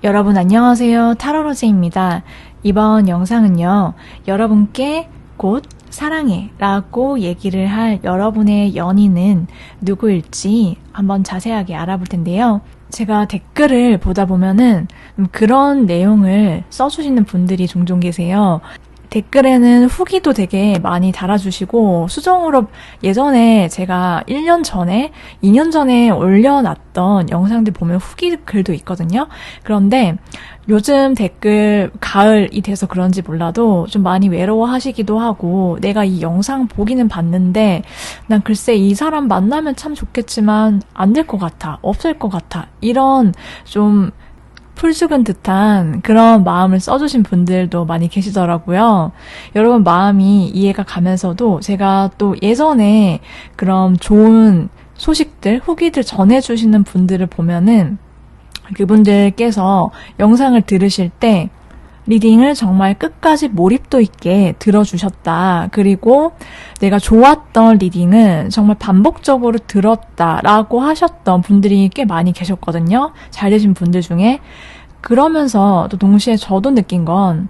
여러분 안녕하세요. 타로로즈입니다. 이번 영상은요, 여러분께 곧 사랑해 라고 얘기를 할 여러분의 연인은 누구일지 한번 자세하게 알아볼 텐데요. 제가 댓글을 보다 보면은 그런 내용을 써주시는 분들이 종종 계세요. 댓글에는 후기도 되게 많이 달아주시고 수정으로 예전에 제가 1년 전에, 2년 전에 올려놨던 영상들 보면 후기 글도 있거든요. 그런데 요즘 댓글 가을이 돼서 그런지 몰라도 좀 많이 외로워하시기도 하고 내가 이 영상 보기는 봤는데 난 글쎄 이 사람 만나면 참 좋겠지만 안 될 것 같아, 없을 것 같아, 이런 좀 풀죽은 듯한 그런 마음을 써주신 분들도 많이 계시더라고요. 여러분 마음이 이해가 가면서도 제가 또 예전에 그런 좋은 소식들, 후기들 전해주시는 분들을 보면은 그분들께서 영상을 들으실 때 리딩을 정말 끝까지 몰입도 있게 들어주셨다. 그리고 내가 좋았던 리딩은 정말 반복적으로 들었다라고 하셨던 분들이 꽤 많이 계셨거든요. 잘 되신 분들 중에. 그러면서 또 동시에 저도 느낀 건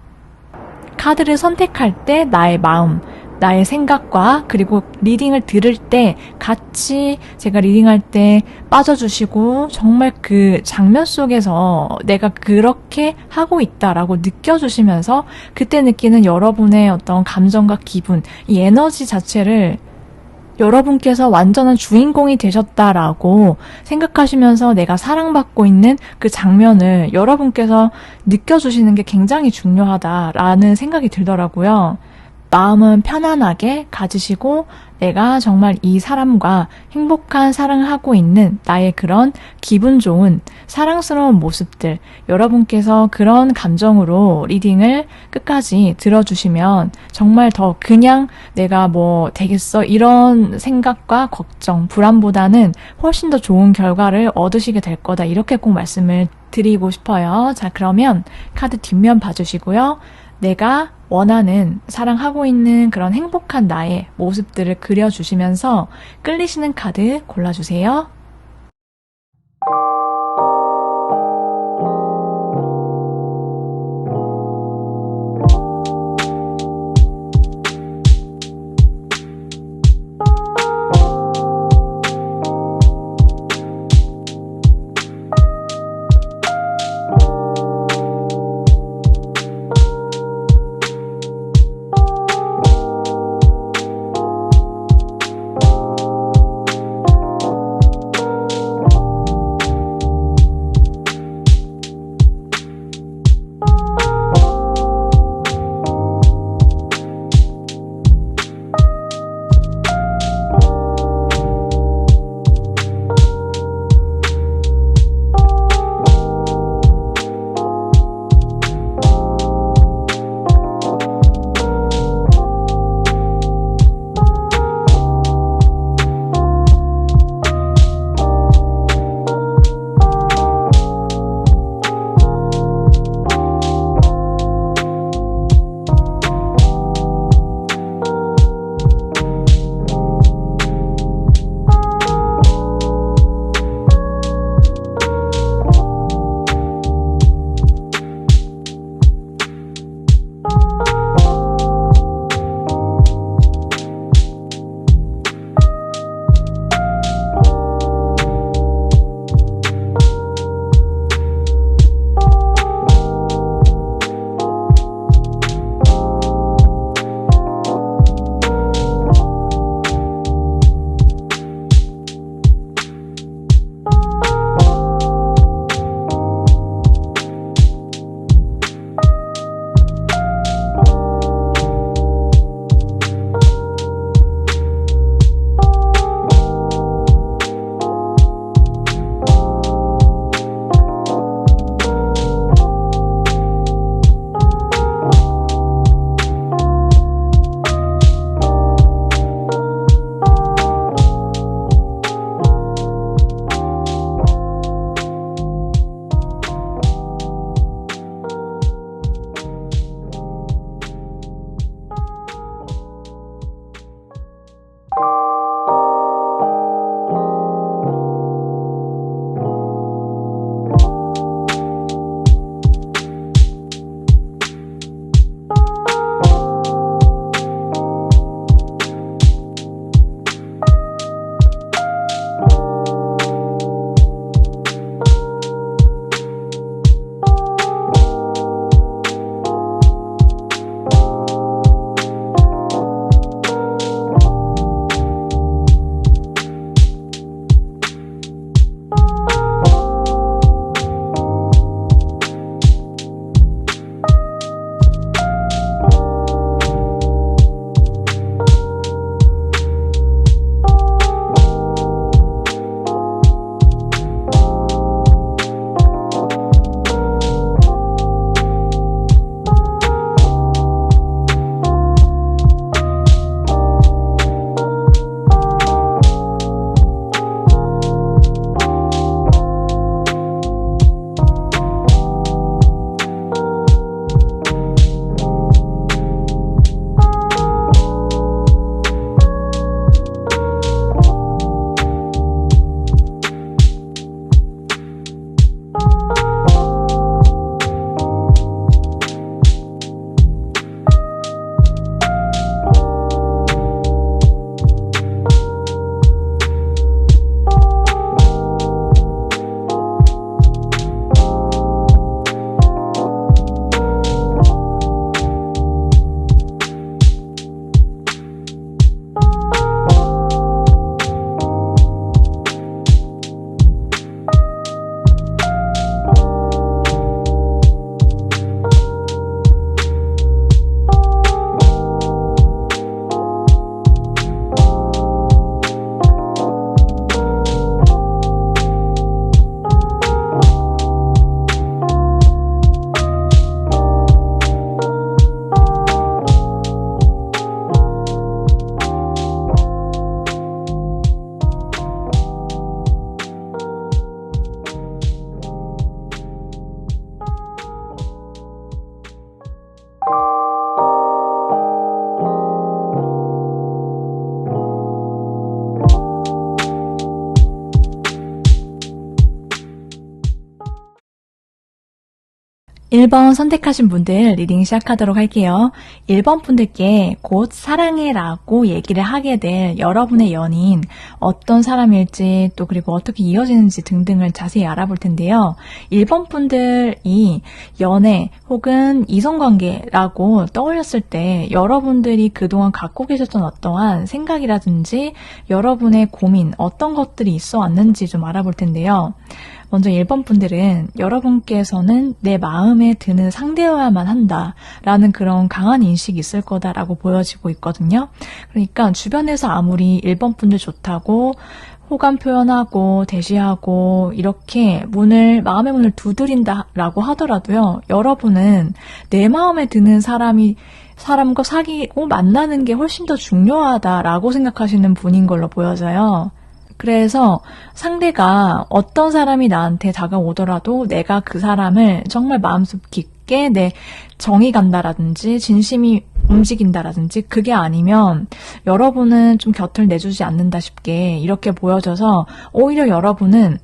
카드를 선택할 때 나의 마음, 나의 생각과 그리고 리딩을 들을 때 같이 제가 리딩할 때 빠져주시고 정말 그 장면 속에서 내가 그렇게 하고 있다라고 느껴주시면서 그때 느끼는 여러분의 어떤 감정과 기분, 이 에너지 자체를 여러분께서 완전한 주인공이 되셨다라고 생각하시면서 내가 사랑받고 있는 그 장면을 여러분께서 느껴주시는 게 굉장히 중요하다라는 생각이 들더라고요. 마음은 편안하게 가지시고 내가 정말 이 사람과 행복한 사랑을 하고 있는 나의 그런 기분 좋은 사랑스러운 모습들, 여러분께서 그런 감정으로 리딩을 끝까지 들어주시면 정말 더 그냥 내가 뭐 되겠어 이런 생각과 걱정, 불안보다는 훨씬 더 좋은 결과를 얻으시게 될 거다, 이렇게 꼭 말씀을 드리고 싶어요. 자, 그러면 카드 뒷면 봐주시고요. 내가 원하는, 사랑하고 있는 그런 행복한 나의 모습들을 그려주시면서 끌리시는 카드 골라주세요. 1번 선택하신 분들 리딩 시작하도록 할게요. 1번 분들께 곧 사랑해 라고 얘기를 하게 될 여러분의 연인 어떤 사람일지 또 그리고 어떻게 이어지는지 등등을 자세히 알아볼 텐데요. 1번 분들이 연애 혹은 이성관계라고 떠올렸을 때 여러분들이 그동안 갖고 계셨던 어떠한 생각이라든지 여러분의 고민 어떤 것들이 있어 왔는지 좀 알아볼 텐데요. 먼저 1번 분들은 여러분께서는 내 마음에 드는 상대여야만 한다라는 그런 강한 인식이 있을 거다라고 보여지고 있거든요. 그러니까 주변에서 아무리 1번 분들 좋다고 호감 표현하고 대시하고 이렇게 마음의 문을 두드린다라고 하더라도요. 여러분은 내 마음에 드는 사람과 사귀고 만나는 게 훨씬 더 중요하다라고 생각하시는 분인 걸로 보여져요. 그래서 상대가 어떤 사람이 나한테 다가오더라도 내가 그 사람을 정말 마음속 깊게 내 정이 간다라든지 진심이 움직인다라든지 그게 아니면 여러분은 좀 곁을 내주지 않는다 싶게 이렇게 보여져서 오히려 여러분은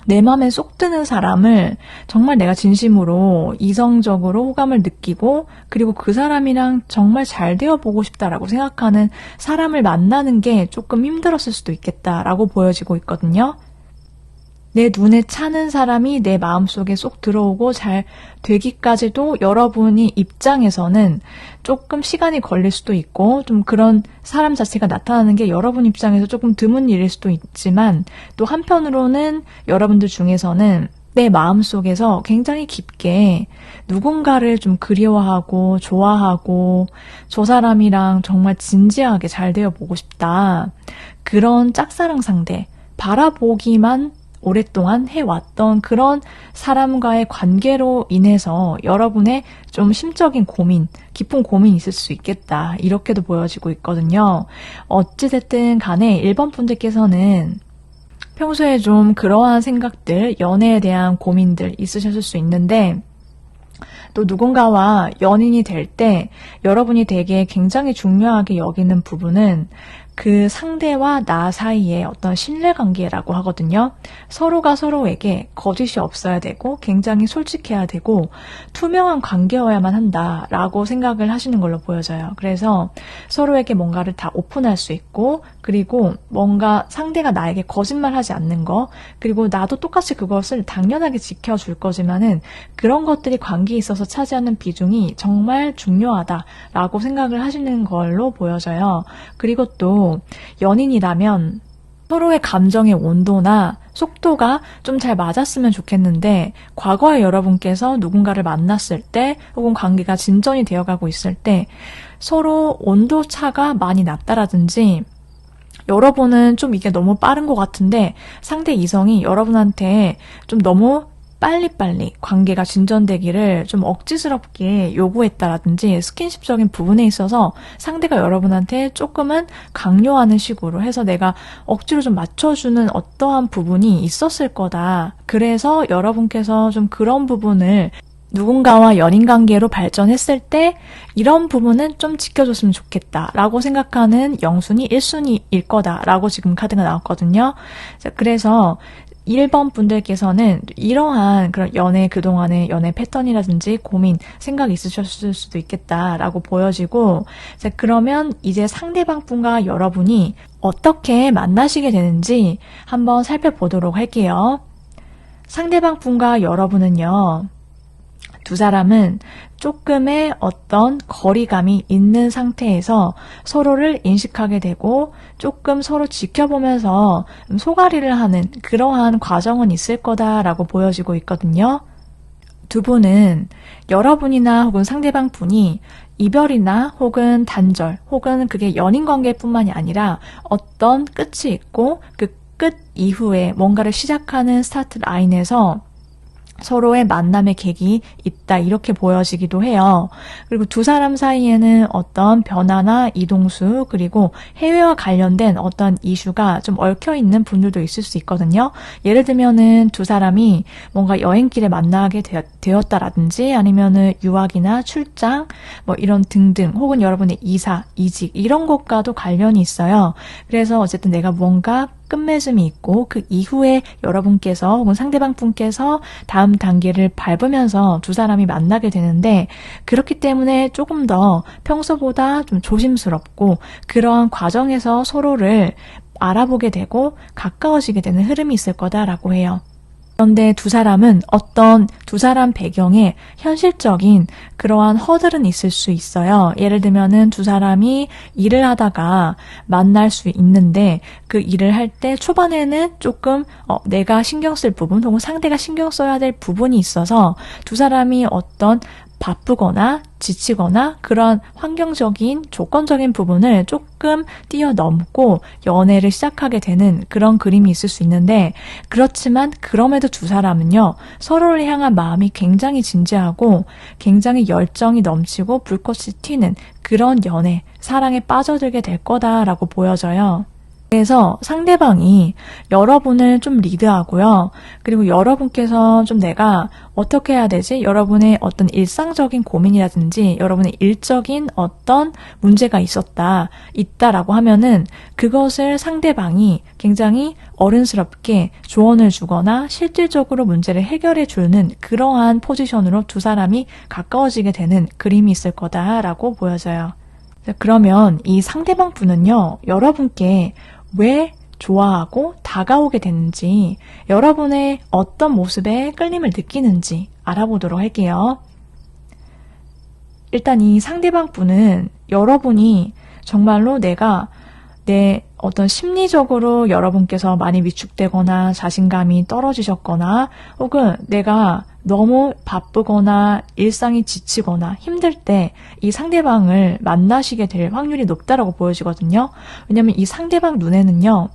내 마음에 쏙 드는 사람을 정말 내가 진심으로 이성적으로 호감을 느끼고 그리고 그 사람이랑 정말 잘 되어보고 싶다라고 생각하는 사람을 만나는 게 조금 힘들었을 수도 있겠다라고 보여지고 있거든요. 내 눈에 차는 사람이 내 마음속에 쏙 들어오고 잘 되기까지도 여러분이 입장에서는 조금 시간이 걸릴 수도 있고 좀 그런 사람 자체가 나타나는 게 여러분 입장에서 조금 드문 일일 수도 있지만 또 한편으로는 여러분들 중에서는 내 마음속에서 굉장히 깊게 누군가를 좀 그리워하고 좋아하고 저 사람이랑 정말 진지하게 잘 되어보고 싶다. 그런 짝사랑 상대, 바라보기만 오랫동안 해왔던 그런 사람과의 관계로 인해서 여러분의 좀 심적인 고민, 깊은 고민이 있을 수 있겠다. 이렇게도 보여지고 있거든요. 어찌됐든 간에 1번 분들께서는 평소에 좀 그러한 생각들, 연애에 대한 고민들 있으셨을 수 있는데 또 누군가와 연인이 될 때 여러분이 되게 굉장히 중요하게 여기는 부분은 그 상대와 나 사이의 어떤 신뢰관계라고 하거든요. 서로가 서로에게 거짓이 없어야 되고 굉장히 솔직해야 되고 투명한 관계여야만 한다라고 생각을 하시는 걸로 보여져요. 그래서 서로에게 뭔가를 다 오픈할 수 있고 그리고 뭔가 상대가 나에게 거짓말하지 않는 거 그리고 나도 똑같이 그것을 당연하게 지켜줄 거지만은 그런 것들이 관계에 있어서 차지하는 비중이 정말 중요하다라고 생각을 하시는 걸로 보여져요. 그리고 또 연인이라면 서로의 감정의 온도나 속도가 좀 잘 맞았으면 좋겠는데 과거에 여러분께서 누군가를 만났을 때 혹은 관계가 진전이 되어가고 있을 때 서로 온도 차가 많이 났다라든지 여러분은 좀 이게 너무 빠른 것 같은데 상대 이성이 여러분한테 좀 너무 빨리빨리 관계가 진전되기를 좀 억지스럽게 요구했다라든지 스킨십적인 부분에 있어서 상대가 여러분한테 조금은 강요하는 식으로 해서 내가 억지로 좀 맞춰주는 어떠한 부분이 있었을 거다. 그래서 여러분께서 좀 그런 부분을 누군가와 연인 관계로 발전했을 때 이런 부분은 좀 지켜줬으면 좋겠다라고 생각하는 영순이 1순위일 거다라고 지금 카드가 나왔거든요. 그래서 1번 분들께서는 이러한 그런 그동안의 연애 패턴이라든지 고민, 생각이 있으셨을 수도 있겠다라고 보여지고, 그러면 이제 상대방 분과 여러분이 어떻게 만나시게 되는지 한번 살펴보도록 할게요. 상대방 분과 여러분은요, 두 사람은 조금의 어떤 거리감이 있는 상태에서 서로를 인식하게 되고 조금 서로 지켜보면서 소가리를 하는 그러한 과정은 있을 거다라고 보여지고 있거든요. 두 분은 여러분이나 혹은 상대방 분이 이별이나 혹은 단절 혹은 그게 연인 관계뿐만이 아니라 어떤 끝이 있고 그 끝 이후에 뭔가를 시작하는 스타트 라인에서 서로의 만남의 계기 있다 이렇게 보여지기도 해요. 그리고 두 사람 사이에는 어떤 변화나 이동수 그리고 해외와 관련된 어떤 이슈가 좀 얽혀있는 분들도 있을 수 있거든요. 예를 들면은 두 사람이 뭔가 여행길에 만나게 되었다라든지 아니면은 유학이나 출장 뭐 이런 등등 혹은 여러분의 이사, 이직 이런 것과도 관련이 있어요. 그래서 어쨌든 내가 뭔가 끝맺음이 있고 그 이후에 여러분께서 혹은 상대방 분께서 다음 단계를 밟으면서 두 사람이 만나게 되는데 그렇기 때문에 조금 더 평소보다 좀 조심스럽고 그러한 과정에서 서로를 알아보게 되고 가까워지게 되는 흐름이 있을 거다라고 해요. 그런데 두 사람은 어떤 두 사람 배경에 현실적인 그러한 허들은 있을 수 있어요. 예를 들면은 두 사람이 일을 하다가 만날 수 있는데 그 일을 할 때 초반에는 조금 내가 신경 쓸 부분 혹은 상대가 신경 써야 될 부분이 있어서 두 사람이 어떤 바쁘거나 지치거나 그런 환경적인 조건적인 부분을 조금 뛰어넘고 연애를 시작하게 되는 그런 그림이 있을 수 있는데 그렇지만 그럼에도 두 사람은요 서로를 향한 마음이 굉장히 진지하고 굉장히 열정이 넘치고 불꽃이 튀는 그런 연애, 사랑에 빠져들게 될 거다라고 보여져요. 그래서 상대방이 여러분을 좀 리드하고요. 그리고 여러분께서 좀 내가 어떻게 해야 되지? 여러분의 어떤 일상적인 고민이라든지 여러분의 일적인 어떤 문제가 있다라고 하면은 그것을 상대방이 굉장히 어른스럽게 조언을 주거나 실질적으로 문제를 해결해 주는 그러한 포지션으로 두 사람이 가까워지게 되는 그림이 있을 거다라고 보여져요. 그러면 이 상대방 분은요, 여러분께 왜 좋아하고 다가오게 됐는지, 여러분의 어떤 모습에 끌림을 느끼는지 알아보도록 할게요. 일단 이 상대방 분은 여러분이 정말로 내 어떤 심리적으로 여러분께서 많이 위축되거나 자신감이 떨어지셨거나 혹은 내가 너무 바쁘거나 일상이 지치거나 힘들 때 이 상대방을 만나시게 될 확률이 높다라고 보여지거든요. 왜냐면 이 상대방 눈에는요.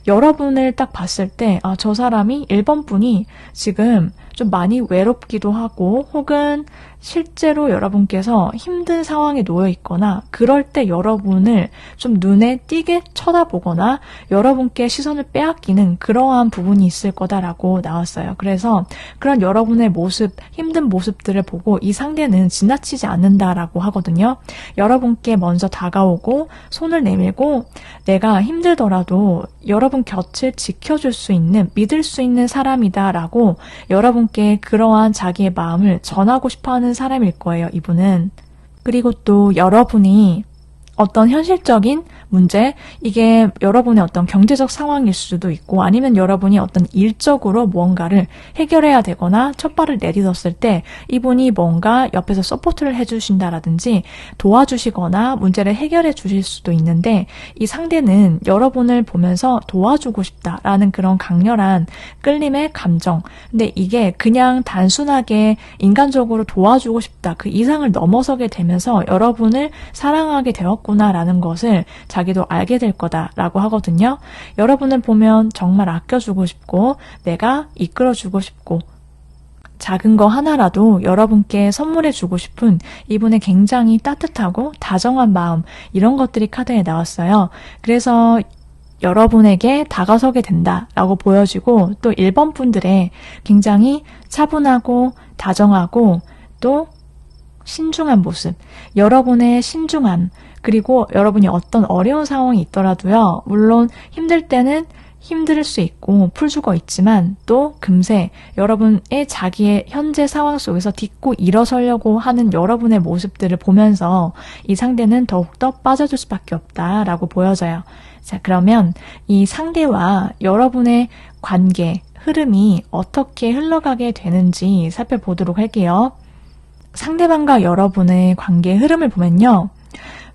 여러분을 딱 봤을 때 저 사람이 1번 분이 지금 좀 많이 외롭기도 하고 혹은 실제로 여러분께서 힘든 상황에 놓여 있거나 그럴 때 여러분을 좀 눈에 띄게 쳐다보거나 여러분께 시선을 빼앗기는 그러한 부분이 있을 거다라고 나왔어요. 그래서 그런 여러분의 모습, 힘든 모습들을 보고 이 상대는 지나치지 않는다라고 하거든요. 여러분께 먼저 다가오고 손을 내밀고 내가 힘들더라도 여러분 곁을 지켜줄 수 있는, 믿을 수 있는 사람이다라고 여러분께 그러한 자기의 마음을 전하고 싶어하는 사람일 거예요, 이분은. 그리고 또 여러분이 어떤 현실적인 문제, 이게 여러분의 어떤 경제적 상황일 수도 있고 아니면 여러분이 어떤 일적으로 무언가를 해결해야 되거나 첫 발을 내딛었을 때 이분이 뭔가 옆에서 서포트를 해주신다라든지 도와주시거나 문제를 해결해 주실 수도 있는데 이 상대는 여러분을 보면서 도와주고 싶다라는 그런 강렬한 끌림의 감정. 근데 이게 그냥 단순하게 인간적으로 도와주고 싶다. 그 이상을 넘어서게 되면서 여러분을 사랑하게 되었구나라는 것을 자기도 알게 될 거다라고 하거든요. 여러분을 보면 정말 아껴주고 싶고 내가 이끌어주고 싶고 작은 거 하나라도 여러분께 선물해주고 싶은 이분의 굉장히 따뜻하고 다정한 마음 이런 것들이 카드에 나왔어요. 그래서 여러분에게 다가서게 된다라고 보여지고 또 1번 분들의 굉장히 차분하고 다정하고 또 신중한 모습, 여러분의 신중함, 그리고 여러분이 어떤 어려운 상황이 있더라도요. 물론 힘들 때는 힘들 수 있고 풀수가 있지만 또 금세 여러분의 자기의 현재 상황 속에서 딛고 일어서려고 하는 여러분의 모습들을 보면서 이 상대는 더욱더 빠져들 수밖에 없다라고 보여져요. 자, 그러면 이 상대와 여러분의 관계, 흐름이 어떻게 흘러가게 되는지 살펴보도록 할게요. 상대방과 여러분의 관계 흐름을 보면요.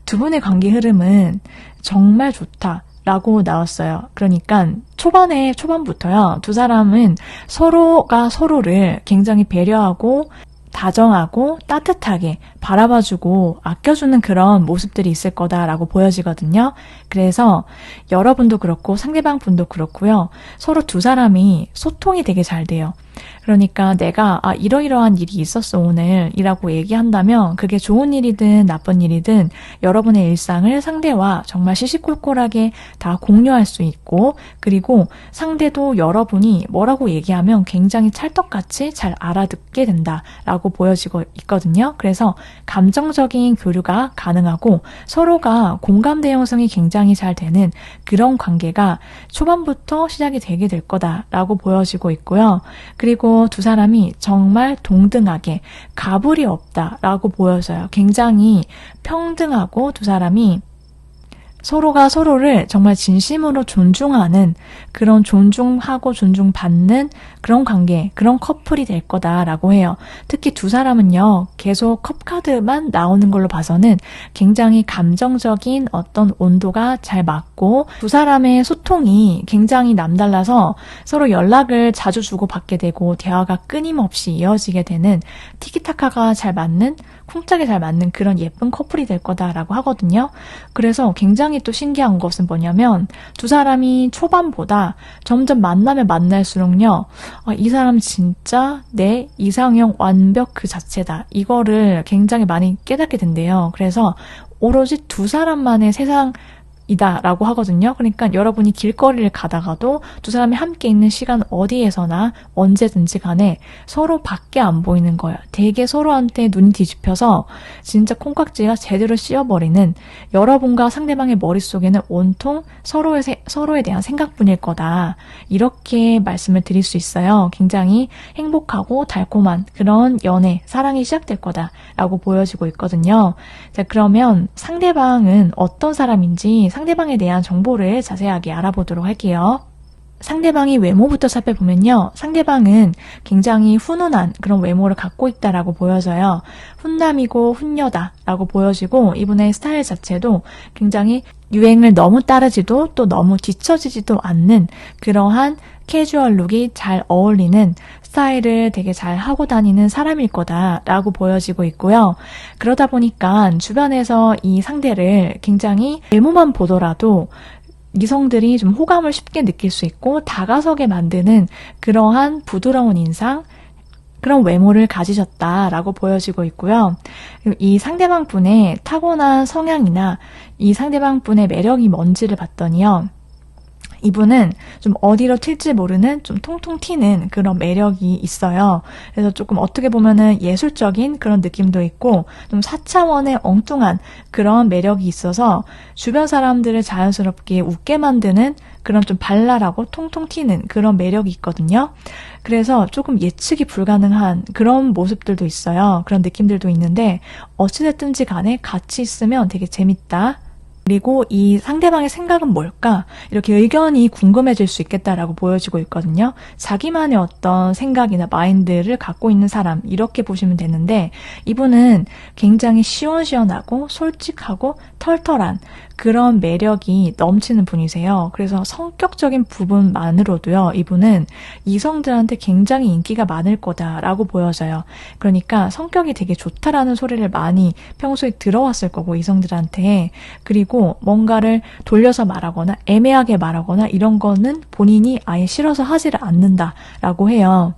두 분의 관계 흐름은 정말 좋다라고 나왔어요. 그러니까 초반부터요. 두 사람은 서로가 서로를 굉장히 배려하고 다정하고 따뜻하게 바라봐주고 아껴주는 그런 모습들이 있을 거다라고 보여지거든요. 그래서 여러분도 그렇고 상대방 분도 그렇고요. 서로 두 사람이 소통이 되게 잘 돼요. 그러니까 내가 이러이러한 일이 있었어 오늘 이라고 얘기한다면 그게 좋은 일이든 나쁜 일이든 여러분의 일상을 상대와 정말 시시콜콜하게 다 공유할 수 있고, 그리고 상대도 여러분이 뭐라고 얘기하면 굉장히 찰떡같이 잘 알아듣게 된다라고 보여지고 있거든요. 그래서 감정적인 교류가 가능하고 서로가 공감대 형성이 굉장히 잘 되는 그런 관계가 초반부터 시작이 되게 될 거다라고 보여지고 있고요. 그리고 두 사람이 정말 동등하게 가불이 없다라고 보여져요. 굉장히 평등하고 두 사람이 서로가 서로를 정말 진심으로 존중하는, 그런 존중하고 존중받는 그런 관계, 그런 커플이 될 거다라고 해요. 특히 두 사람은요, 계속 컵카드만 나오는 걸로 봐서는 굉장히 감정적인 어떤 온도가 잘 맞고, 두 사람의 소통이 굉장히 남달라서 서로 연락을 자주 주고받게 되고 대화가 끊임없이 이어지게 되는, 티키타카가 잘 맞는, 쿵짝이 잘 맞는 그런 예쁜 커플이 될 거다라고 하거든요. 그래서 굉장히 또 신기한 것은 뭐냐면 두 사람이 초반보다 점점 만나면 만날수록요, 이 사람 진짜 내 이상형 완벽 그 자체다, 이거를 굉장히 많이 깨닫게 된대요. 그래서 오로지 두 사람만의 세상 이다라고 하거든요. 그러니까 여러분이 길거리를 가다가도 두 사람이 함께 있는 시간 어디에서나 언제든지 간에 서로 밖에 안 보이는 거예요. 되게 서로한테 눈이 뒤집혀서 진짜 콩깍지가 제대로 씌어버리는, 여러분과 상대방의 머릿속에는 온통 서로에 대한 생각뿐일 거다, 이렇게 말씀을 드릴 수 있어요. 굉장히 행복하고 달콤한 그런 연애, 사랑이 시작될 거다라고 보여지고 있거든요. 자, 그러면 상대방은 어떤 사람인지 상대방에 대한 정보를 자세하게 알아보도록 할게요. 상대방이 외모부터 살펴보면요, 상대방은 굉장히 훈훈한 그런 외모를 갖고 있다라고 보여져요. 훈남이고 훈녀다라고 보여지고, 이분의 스타일 자체도 굉장히 유행을 너무 따르지도 또 너무 뒤처지지도 않는 그러한 캐주얼 룩이 잘 어울리는 스타일을 되게 잘 하고 다니는 사람일 거다라고 보여지고 있고요. 그러다 보니까 주변에서 이 상대를 굉장히 외모만 보더라도 이성들이 좀 호감을 쉽게 느낄 수 있고 다가서게 만드는 그러한 부드러운 인상, 그런 외모를 가지셨다라고 보여지고 있고요. 이 상대방 분의 타고난 성향이나 이 상대방 분의 매력이 뭔지를 봤더니요, 이분은 좀 어디로 튈지 모르는 좀 통통 튀는 그런 매력이 있어요. 그래서 조금 어떻게 보면은 예술적인 그런 느낌도 있고 좀 4차원의 엉뚱한 그런 매력이 있어서 주변 사람들을 자연스럽게 웃게 만드는 그런 좀 발랄하고 통통 튀는 그런 매력이 있거든요. 그래서 조금 예측이 불가능한 그런 모습들도 있어요. 그런 느낌들도 있는데 어찌됐든지 간에 같이 있으면 되게 재밌다. 그리고 이 상대방의 생각은 뭘까? 이렇게 의견이 궁금해질 수 있겠다라고 보여지고 있거든요. 자기만의 어떤 생각이나 마인드를 갖고 있는 사람, 이렇게 보시면 되는데 이분은 굉장히 시원시원하고 솔직하고 털털한 그런 매력이 넘치는 분이세요. 그래서 성격적인 부분만으로도요, 이분은 이성들한테 굉장히 인기가 많을 거다라고 보여져요. 그러니까 성격이 되게 좋다라는 소리를 많이 평소에 들어왔을 거고, 이성들한테. 그리고 뭔가를 돌려서 말하거나 애매하게 말하거나 이런 거는 본인이 아예 싫어서 하지를 않는다라고 해요.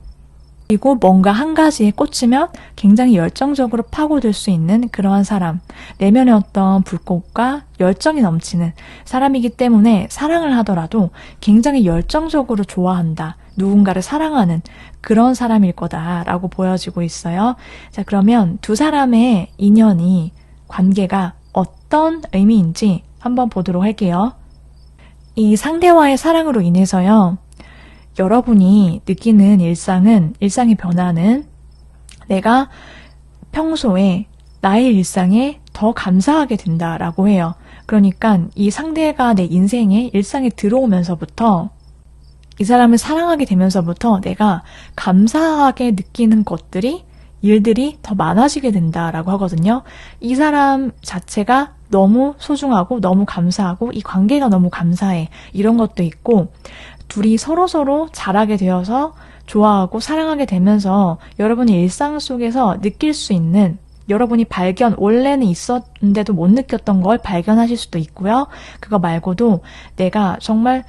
그리고 뭔가 한 가지에 꽂히면 굉장히 열정적으로 파고들 수 있는 그러한 사람, 내면의 어떤 불꽃과 열정이 넘치는 사람이기 때문에 사랑을 하더라도 굉장히 열정적으로 좋아한다, 누군가를 사랑하는 그런 사람일 거다라고 보여지고 있어요. 자, 그러면 두 사람의 인연이, 관계가 어떤 의미인지 한번 보도록 할게요. 이 상대와의 사랑으로 인해서요, 여러분이 느끼는 일상의 변화는 내가 평소에 나의 일상에 더 감사하게 된다라고 해요. 그러니까 이 상대가 내 인생에, 일상에 들어오면서부터, 이 사람을 사랑하게 되면서부터 내가 감사하게 느끼는 것들이, 일들이 더 많아지게 된다라고 하거든요. 이 사람 자체가 너무 소중하고 너무 감사하고 이 관계가 너무 감사해, 이런 것도 있고, 둘이 서로서로 잘하게 되어서 좋아하고 사랑하게 되면서 여러분이 일상 속에서 느낄 수 있는, 여러분이 원래는 있었는데도 못 느꼈던 걸 발견하실 수도 있고요. 그거 말고도 내가 정말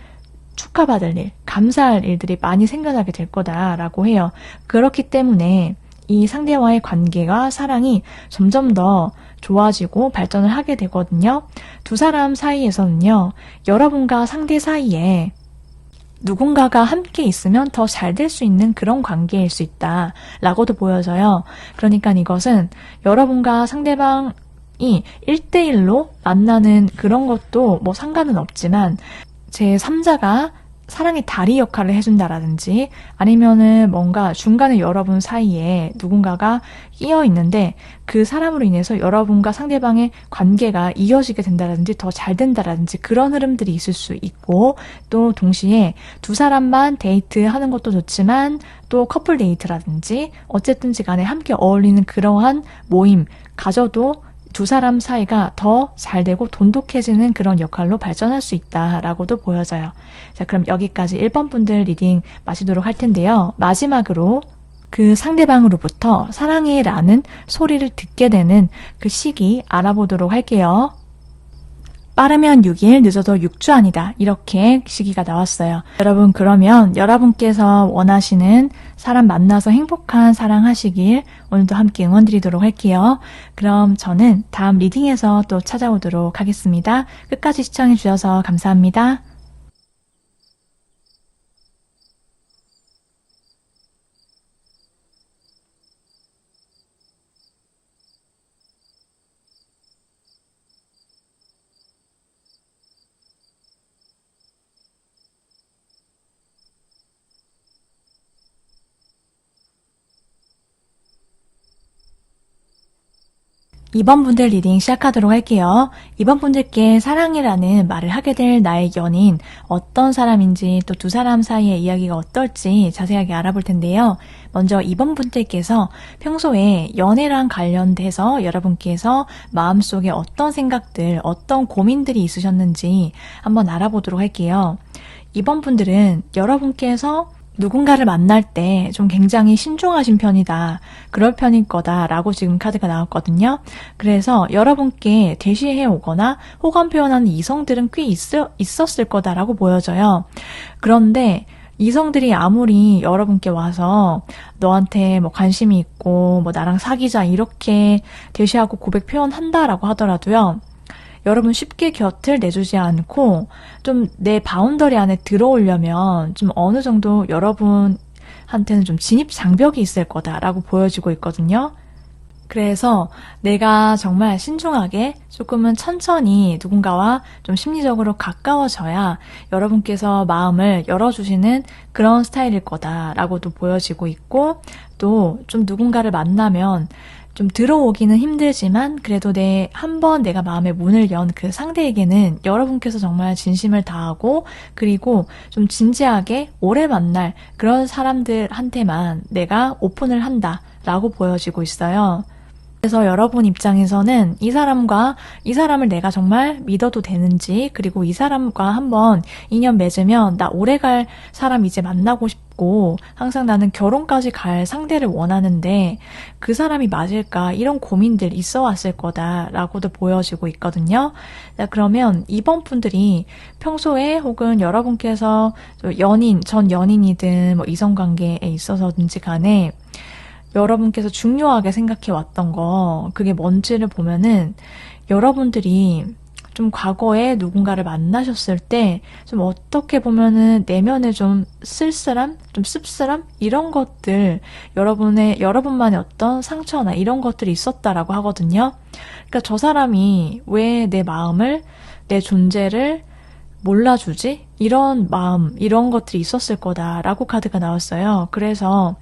축하받을 일, 감사할 일들이 많이 생겨나게 될 거다라고 해요. 그렇기 때문에 이 상대와의 관계가 사랑이 점점 더 좋아지고 발전을 하게 되거든요. 두 사람 사이에서는요, 여러분과 상대 사이에 누군가가 함께 있으면 더 잘 될 수 있는 그런 관계일 수 있다라고도 보여져요. 그러니까 이것은 여러분과 상대방이 1대1로 만나는 그런 것도 뭐 상관은 없지만 제3자가 사랑의 다리 역할을 해준다라든지 아니면은 뭔가 중간에 여러분 사이에 누군가가 끼어 있는데 그 사람으로 인해서 여러분과 상대방의 관계가 이어지게 된다라든지 더 잘 된다라든지 그런 흐름들이 있을 수 있고, 또 동시에 두 사람만 데이트하는 것도 좋지만 또 커플 데이트라든지 어쨌든지 간에 함께 어울리는 그러한 모임 가져도 두 사람 사이가 더 잘 되고 돈독해지는 그런 역할로 발전할 수 있다라고도 보여져요. 자, 그럼 여기까지 1번 분들 리딩 마치도록 할 텐데요. 마지막으로 그 상대방으로부터 사랑해 라는 소리를 듣게 되는 그 시기 알아보도록 할게요. 빠르면 6일, 늦어도 6주 아니다. 이렇게 시기가 나왔어요. 여러분, 그러면 여러분께서 원하시는 사람 만나서 행복한 사랑하시길 오늘도 함께 응원드리도록 할게요. 그럼 저는 다음 리딩에서 또 찾아오도록 하겠습니다. 끝까지 시청해주셔서 감사합니다. 이번 분들 리딩 시작하도록 할게요. 이번 분들께 사랑이라는 말을 하게 될 나의 연인, 어떤 사람인지 또 두 사람 사이의 이야기가 어떨지 자세하게 알아볼 텐데요. 먼저 이번 분들께서 평소에 연애랑 관련돼서 여러분께서 마음속에 어떤 생각들, 어떤 고민들이 있으셨는지 한번 알아보도록 할게요. 이번 분들은 여러분께서 누군가를 만날 때 좀 굉장히 신중하신 편이다. 그럴 편일 거다라고 지금 카드가 나왔거든요. 그래서 여러분께 대시해 오거나 호감 표현하는 이성들은 꽤 있었을 거다라고 보여져요. 그런데 이성들이 아무리 여러분께 와서 너한테 뭐 관심이 있고 뭐 나랑 사귀자 이렇게 대시하고 고백 표현한다라고 하더라도요. 여러분 쉽게 곁을 내주지 않고 좀 내 바운더리 안에 들어오려면 좀 어느 정도 여러분한테는 좀 진입 장벽이 있을 거다라고 보여지고 있거든요. 그래서 내가 정말 신중하게 조금은 천천히 누군가와 좀 심리적으로 가까워져야 여러분께서 마음을 열어주시는 그런 스타일일 거다라고도 보여지고 있고, 또 좀 누군가를 만나면 좀 들어오기는 힘들지만 그래도 한번 내가 마음의 문을 연 그 상대에게는 여러분께서 정말 진심을 다하고 그리고 좀 진지하게 오래 만날 그런 사람들한테만 내가 오픈을 한다라고 보여지고 있어요. 그래서 여러분 입장에서는 이 사람을 내가 정말 믿어도 되는지, 그리고 이 사람과 한번 인연 맺으면 나 오래갈 사람 이제 만나고 싶고 항상 나는 결혼까지 갈 상대를 원하는데 그 사람이 맞을까, 이런 고민들 있어 왔을 거다라고도 보여지고 있거든요. 자, 그러면 이번 분들이 평소에 혹은 여러분께서 전 연인이든 뭐 이성관계에 있어서든지 간에 여러분께서 중요하게 생각해 왔던 거, 그게 뭔지를 보면은 여러분들이 좀 과거에 누군가를 만나셨을 때 좀 어떻게 보면은 내면에 좀 쓸쓸함, 좀 씁쓸함 이런 것들, 여러분만의 어떤 상처나 이런 것들이 있었다라고 하거든요. 그러니까 저 사람이 왜 내 마음을, 내 존재를 몰라주지? 이런 마음, 이런 것들이 있었을 거다라고 카드가 나왔어요. 그래서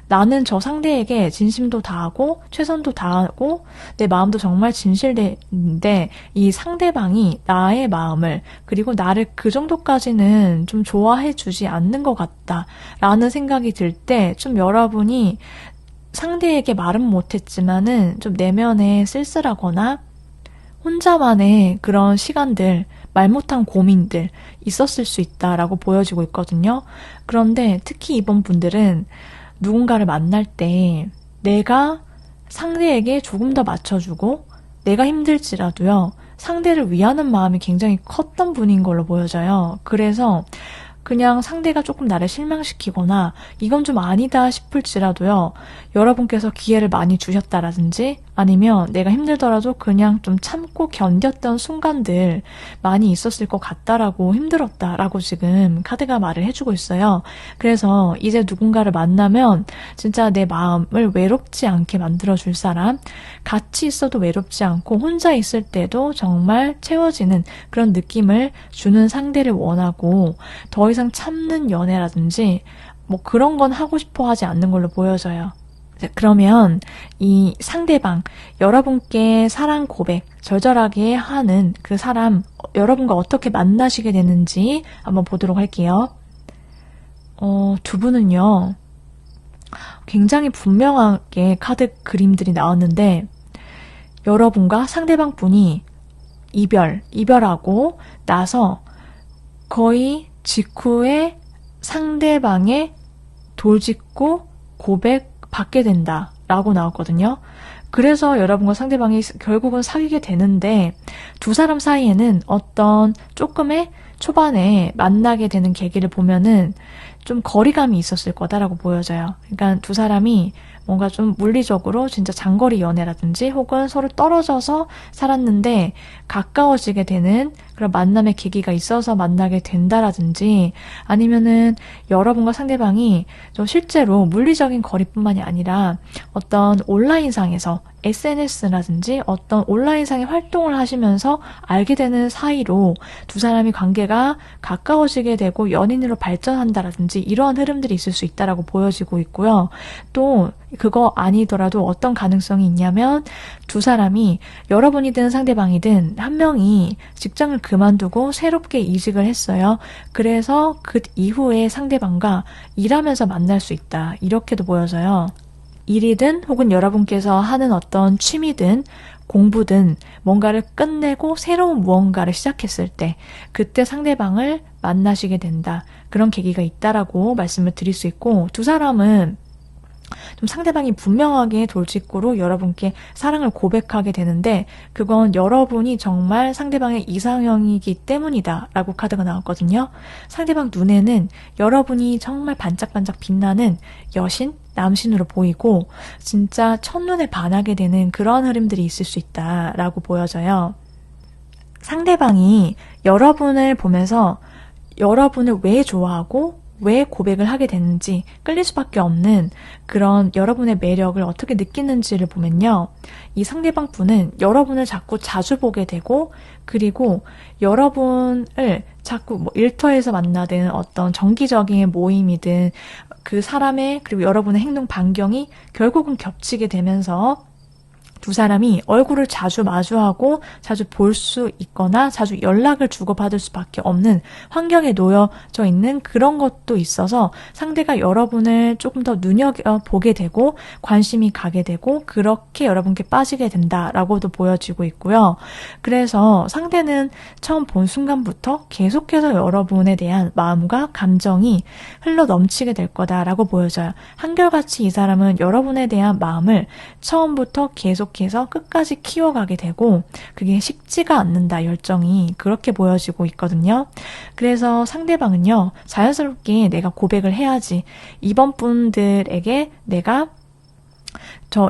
나는 저 상대에게 진심도 다하고 최선도 다하고 내 마음도 정말 진실인데 이 상대방이 나의 마음을, 그리고 나를 그 정도까지는 좀 좋아해 주지 않는 것 같다라는 생각이 들 때 좀 여러분이 상대에게 말은 못했지만은 좀 내면에 쓸쓸하거나 혼자만의 그런 시간들, 말 못한 고민들 있었을 수 있다라고 보여지고 있거든요. 그런데 특히 이번 분들은 누군가를 만날 때 내가 상대에게 조금 더 맞춰주고 내가 힘들지라도요, 상대를 위하는 마음이 굉장히 컸던 분인 걸로 보여져요. 그래서 그냥 상대가 조금 나를 실망시키거나 이건 좀 아니다 싶을지라도요. 여러분께서 기회를 많이 주셨다라든지 아니면 내가 힘들더라도 그냥 좀 참고 견뎠던 순간들 많이 있었을 것 같다라고 힘들었다라고 지금 카드가 말을 해주고 있어요. 그래서 이제 누군가를 만나면 진짜 내 마음을 외롭지 않게 만들어줄 사람, 같이 있어도 외롭지 않고 혼자 있을 때도 정말 채워지는 그런 느낌을 주는 상대를 원하고 더 이상 참는 연애라든지 뭐 그런 건 하고 싶어 하지 않는 걸로 보여져요. 그러면 이 상대방, 여러분께 사랑 고백 절절하게 하는 그 사람, 여러분과 어떻게 만나시게 되는지 한번 보도록 할게요. 두 분은요, 굉장히 분명하게 카드 그림들이 나왔는데, 여러분과 상대방 분이 이별하고 나서 거의 직후에 상대방의 돌직구 고백 받게 된다 라고 나왔거든요. 그래서 여러분과 상대방이 결국은 사귀게 되는데 두 사람 사이에는 어떤 조금의 초반에 만나게 되는 계기를 보면은 좀 거리감이 있었을 거다라고 보여져요. 그러니까 두 사람이 뭔가 좀 물리적으로 진짜 장거리 연애라든지 혹은 서로 떨어져서 살았는데 가까워지게 되는 그런 만남의 계기가 있어서 만나게 된다라든지 아니면은 여러분과 상대방이 좀 실제로 물리적인 거리뿐만이 아니라 어떤 온라인상에서 SNS라든지 어떤 온라인상의 활동을 하시면서 알게 되는 사이로 두 사람이 관계가 가까워지게 되고 연인으로 발전한다라든지 이러한 흐름들이 있을 수 있다라고 보여지고 있고요. 또 그거 아니더라도 어떤 가능성이 있냐면 두 사람이 여러분이든 상대방이든 한 명이 직장을 그만두고 새롭게 이직을 했어요. 그래서 그 이후에 상대방과 일하면서 만날 수 있다. 이렇게도 보여져요. 일이든 혹은 여러분께서 하는 어떤 취미든 공부든 뭔가를 끝내고 새로운 무언가를 시작했을 때 그때 상대방을 만나시게 된다. 그런 계기가 있다라고 말씀을 드릴 수 있고 두 사람은 좀 상대방이 분명하게 돌직구로 여러분께 사랑을 고백하게 되는데 그건 여러분이 정말 상대방의 이상형이기 때문이다 라고 카드가 나왔거든요. 상대방 눈에는 여러분이 정말 반짝반짝 빛나는 여신, 남신으로 보이고 진짜 첫눈에 반하게 되는 그런 흐름들이 있을 수 있다라고 보여져요. 상대방이 여러분을 보면서 여러분을 왜 좋아하고 왜 고백을 하게 되는지 끌릴 수밖에 없는 그런 여러분의 매력을 어떻게 느끼는지를 보면요. 이 상대방 분은 여러분을 자꾸 자주 보게 되고 그리고 여러분을 자꾸 뭐 일터에서 만나든 어떤 정기적인 모임이든 그 사람의 그리고 여러분의 행동 반경이 결국은 겹치게 되면서 두 사람이 얼굴을 자주 마주하고 자주 볼 수 있거나 자주 연락을 주고받을 수밖에 없는 환경에 놓여져 있는 그런 것도 있어서 상대가 여러분을 조금 더 눈여겨보게 되고 관심이 가게 되고 그렇게 여러분께 빠지게 된다라고도 보여지고 있고요. 그래서 상대는 처음 본 순간부터 계속해서 여러분에 대한 마음과 감정이 흘러 넘치게 될 거다라고 보여져요. 한결같이 이 사람은 여러분에 대한 마음을 처음부터 계속해서 끝까지 키워가게 되고 그게 식지가 않는다 열정이 그렇게 보여지고 있거든요. 그래서 상대방은요 자연스럽게 내가 고백을 해야지 이번 분들에게 내가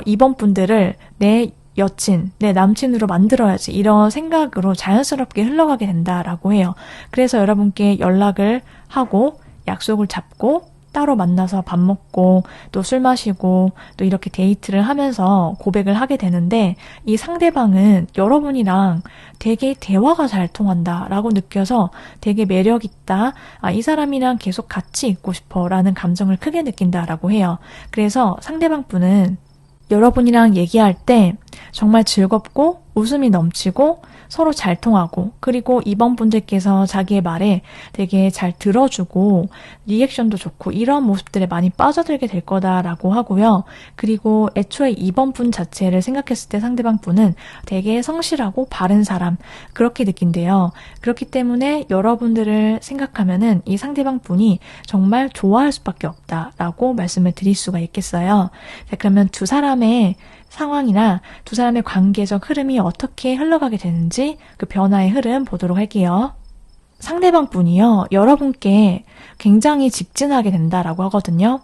이번 분들을 내 여친, 내 남친으로 만들어야지 이런 생각으로 자연스럽게 흘러가게 된다라고 해요. 그래서 여러분께 연락을 하고 약속을 잡고 따로 만나서 밥 먹고 또 술 마시고 또 이렇게 데이트를 하면서 고백을 하게 되는데 이 상대방은 여러분이랑 되게 대화가 잘 통한다라고 느껴서 되게 매력 있다. 이 사람이랑 계속 같이 있고 싶어 라는 감정을 크게 느낀다라고 해요. 그래서 상대방 분은 여러분이랑 얘기할 때 정말 즐겁고 웃음이 넘치고 서로 잘 통하고 그리고 이번 분들께서 자기의 말에 되게 잘 들어주고 리액션도 좋고 이런 모습들에 많이 빠져들게 될 거다라고 하고요. 그리고 애초에 이번 분 자체를 생각했을 때 상대방 분은 되게 성실하고 바른 사람 그렇게 느낀대요. 그렇기 때문에 여러분들을 생각하면은 이 상대방 분이 정말 좋아할 수밖에 없다라고 말씀을 드릴 수가 있겠어요. 자, 그러면 두 사람의 상황이나 두 사람의 관계적 흐름이 어떻게 흘러가게 되는지 그 변화의 흐름 보도록 할게요. 상대방 분이요, 여러분께 굉장히 직진하게 된다라고 하거든요.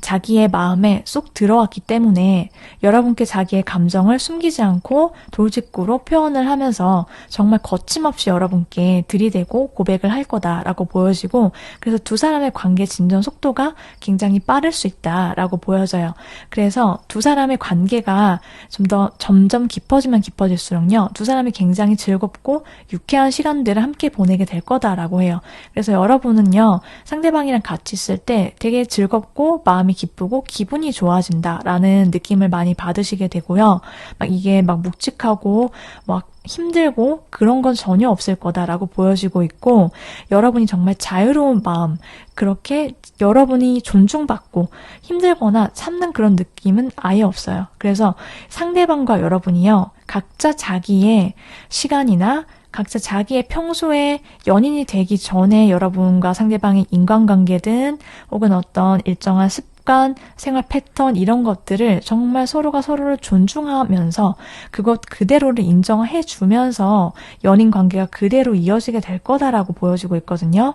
자기의 마음에 쏙 들어왔기 때문에 여러분께 자기의 감정을 숨기지 않고 돌직구로 표현을 하면서 정말 거침없이 여러분께 들이대고 고백을 할 거다라고 보여지고, 그래서 두 사람의 관계 진전 속도가 굉장히 빠를 수 있다라고 보여져요. 그래서 두 사람의 관계가 좀 더 점점 깊어지면 깊어질수록요, 두 사람이 굉장히 즐겁고 유쾌한 시간들을 함께 보내게 될 거다라고 해요. 그래서 여러분은요, 상대방이랑 같이 있을 때 되게 즐겁고 마음이 기쁘고 기분이 좋아진다라는 느낌을 많이 받으시게 되고요. 막 이게 막 묵직하고 막 힘들고 그런 건 전혀 없을 거다라고 보여지고 있고, 여러분이 정말 자유로운 마음, 그렇게 여러분이 존중받고 힘들거나 참는 그런 느낌은 아예 없어요. 그래서 상대방과 여러분이요, 각자 자기의 시간이나 각자 자기의 평소에 연인이 되기 전에 여러분과 상대방의 인간관계든 혹은 어떤 일정한 습관, 생활 패턴 이런 것들을 정말 서로가 서로를 존중하면서 그것 그대로를 인정해 주면서 연인 관계가 그대로 이어지게 될 거다라고 보여지고 있거든요.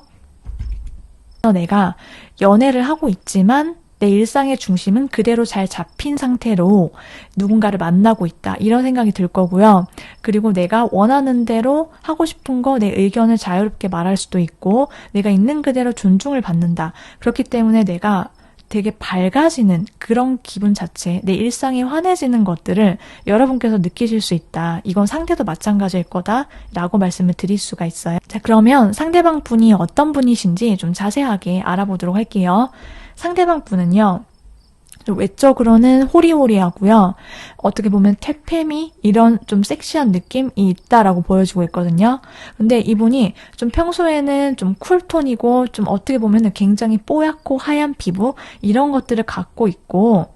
내가 연애를 하고 있지만 내 일상의 중심은 그대로 잘 잡힌 상태로 누군가를 만나고 있다, 이런 생각이 들 거고요. 그리고 내가 원하는 대로 하고 싶은 거, 내 의견을 자유롭게 말할 수도 있고 내가 있는 그대로 존중을 받는다. 그렇기 때문에 내가 되게 밝아지는 그런 기분 자체, 내 일상이 환해지는 것들을 여러분께서 느끼실 수 있다. 이건 상대도 마찬가지일 거다라고 말씀을 드릴 수가 있어요. 자, 그러면 상대방 분이 어떤 분이신지 좀 자세하게 알아보도록 할게요. 상대방 분은요, 좀 외적으로는 호리호리하고요, 어떻게 보면 퇴폐미 이런 좀 섹시한 느낌이 있다라고 보여지고 있거든요. 근데 이분이 좀 평소에는 좀 쿨톤이고 좀 어떻게 보면 굉장히 뽀얗고 하얀 피부 이런 것들을 갖고 있고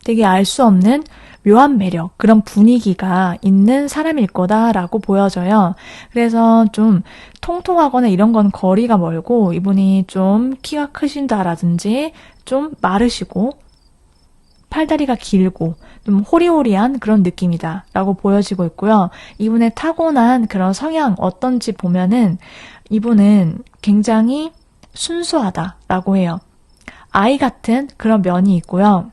되게 알 수 없는 묘한 매력, 그런 분위기가 있는 사람일 거다라고 보여져요. 그래서 좀 통통하거나 이런 건 거리가 멀고, 이분이 좀 키가 크신다라든지 좀 마르시고 팔다리가 길고 좀 호리호리한 그런 느낌이다 라고 보여지고 있고요. 이분의 타고난 그런 성향 어떤지 보면은 이분은 굉장히 순수하다라고 해요. 아이 같은 그런 면이 있고요.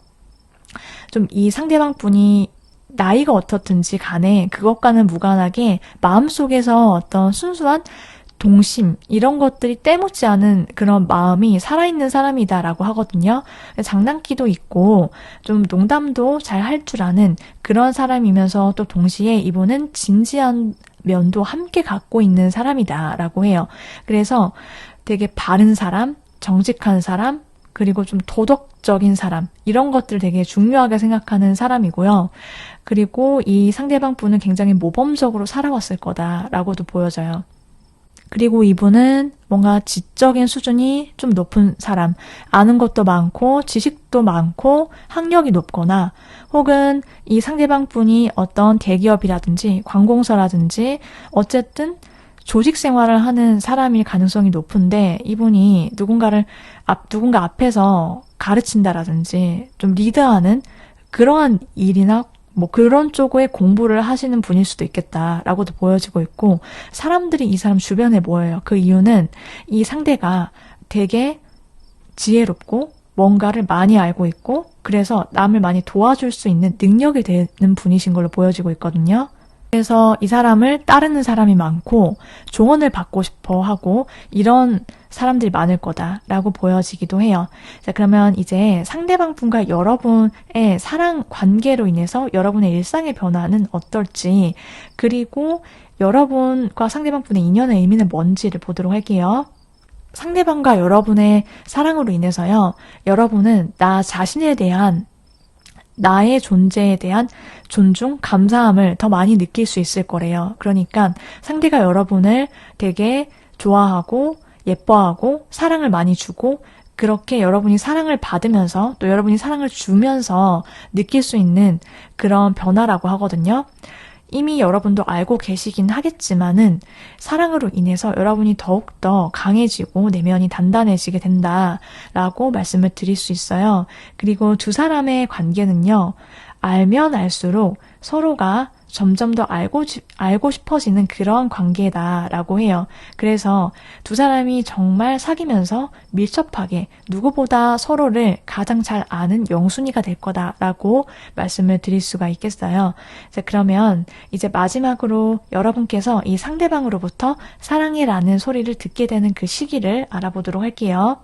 좀 이 상대방 분이 나이가 어떻든지 간에 그것과는 무관하게 마음속에서 어떤 순수한 동심 이런 것들이 때묻지 않은 그런 마음이 살아있는 사람이다라고 하거든요. 장난기도 있고 좀 농담도 잘 할 줄 아는 그런 사람이면서 또 동시에 이분은 진지한 면도 함께 갖고 있는 사람이다라고 해요. 그래서 되게 바른 사람, 정직한 사람, 그리고 좀 도덕적인 사람, 이런 것들을 되게 중요하게 생각하는 사람이고요. 그리고 이 상대방 분은 굉장히 모범적으로 살아왔을 거다라고도 보여져요. 그리고 이분은 뭔가 지적인 수준이 좀 높은 사람, 아는 것도 많고 지식도 많고 학력이 높거나, 혹은 이 상대방 분이 어떤 대기업이라든지 관공서라든지 어쨌든 조직 생활을 하는 사람일 가능성이 높은데, 이분이 누군가 앞에서 가르친다라든지 좀 리드하는 그러한 일이나 뭐 그런 쪽의 공부를 하시는 분일 수도 있겠다라고도 보여지고 있고, 사람들이 이 사람 주변에 모여요. 그 이유는 이 상대가 되게 지혜롭고 뭔가를 많이 알고 있고, 그래서 남을 많이 도와줄 수 있는 능력이 되는 분이신 걸로 보여지고 있거든요. 그래서 이 사람을 따르는 사람이 많고 조언을 받고 싶어 하고 이런 사람들이 많을 거다라고 보여지기도 해요. 자, 그러면 이제 상대방 분과 여러분의 사랑 관계로 인해서 여러분의 일상의 변화는 어떨지, 그리고 여러분과 상대방 분의 인연의 의미는 뭔지를 보도록 할게요. 상대방과 여러분의 사랑으로 인해서요, 여러분은 나 자신에 대한, 나의 존재에 대한 존중, 감사함을 더 많이 느낄 수 있을 거래요. 그러니까 상대가 여러분을 되게 좋아하고 예뻐하고 사랑을 많이 주고, 그렇게 여러분이 사랑을 받으면서 또 여러분이 사랑을 주면서 느낄 수 있는 그런 변화라고 하거든요. 이미 여러분도 알고 계시긴 하겠지만은 사랑으로 인해서 여러분이 더욱더 강해지고 내면이 단단해지게 된다라고 말씀을 드릴 수 있어요. 그리고 두 사람의 관계는요, 알면 알수록 서로가 점점 더 알고 싶어지는 그런 관계다라고 해요. 그래서 두 사람이 정말 사귀면서 밀접하게 누구보다 서로를 가장 잘 아는 영순위가 될 거다라고 말씀을 드릴 수가 있겠어요. 자, 그러면 이제 마지막으로 여러분께서 이 상대방으로부터 사랑해라는 소리를 듣게 되는 그 시기를 알아보도록 할게요.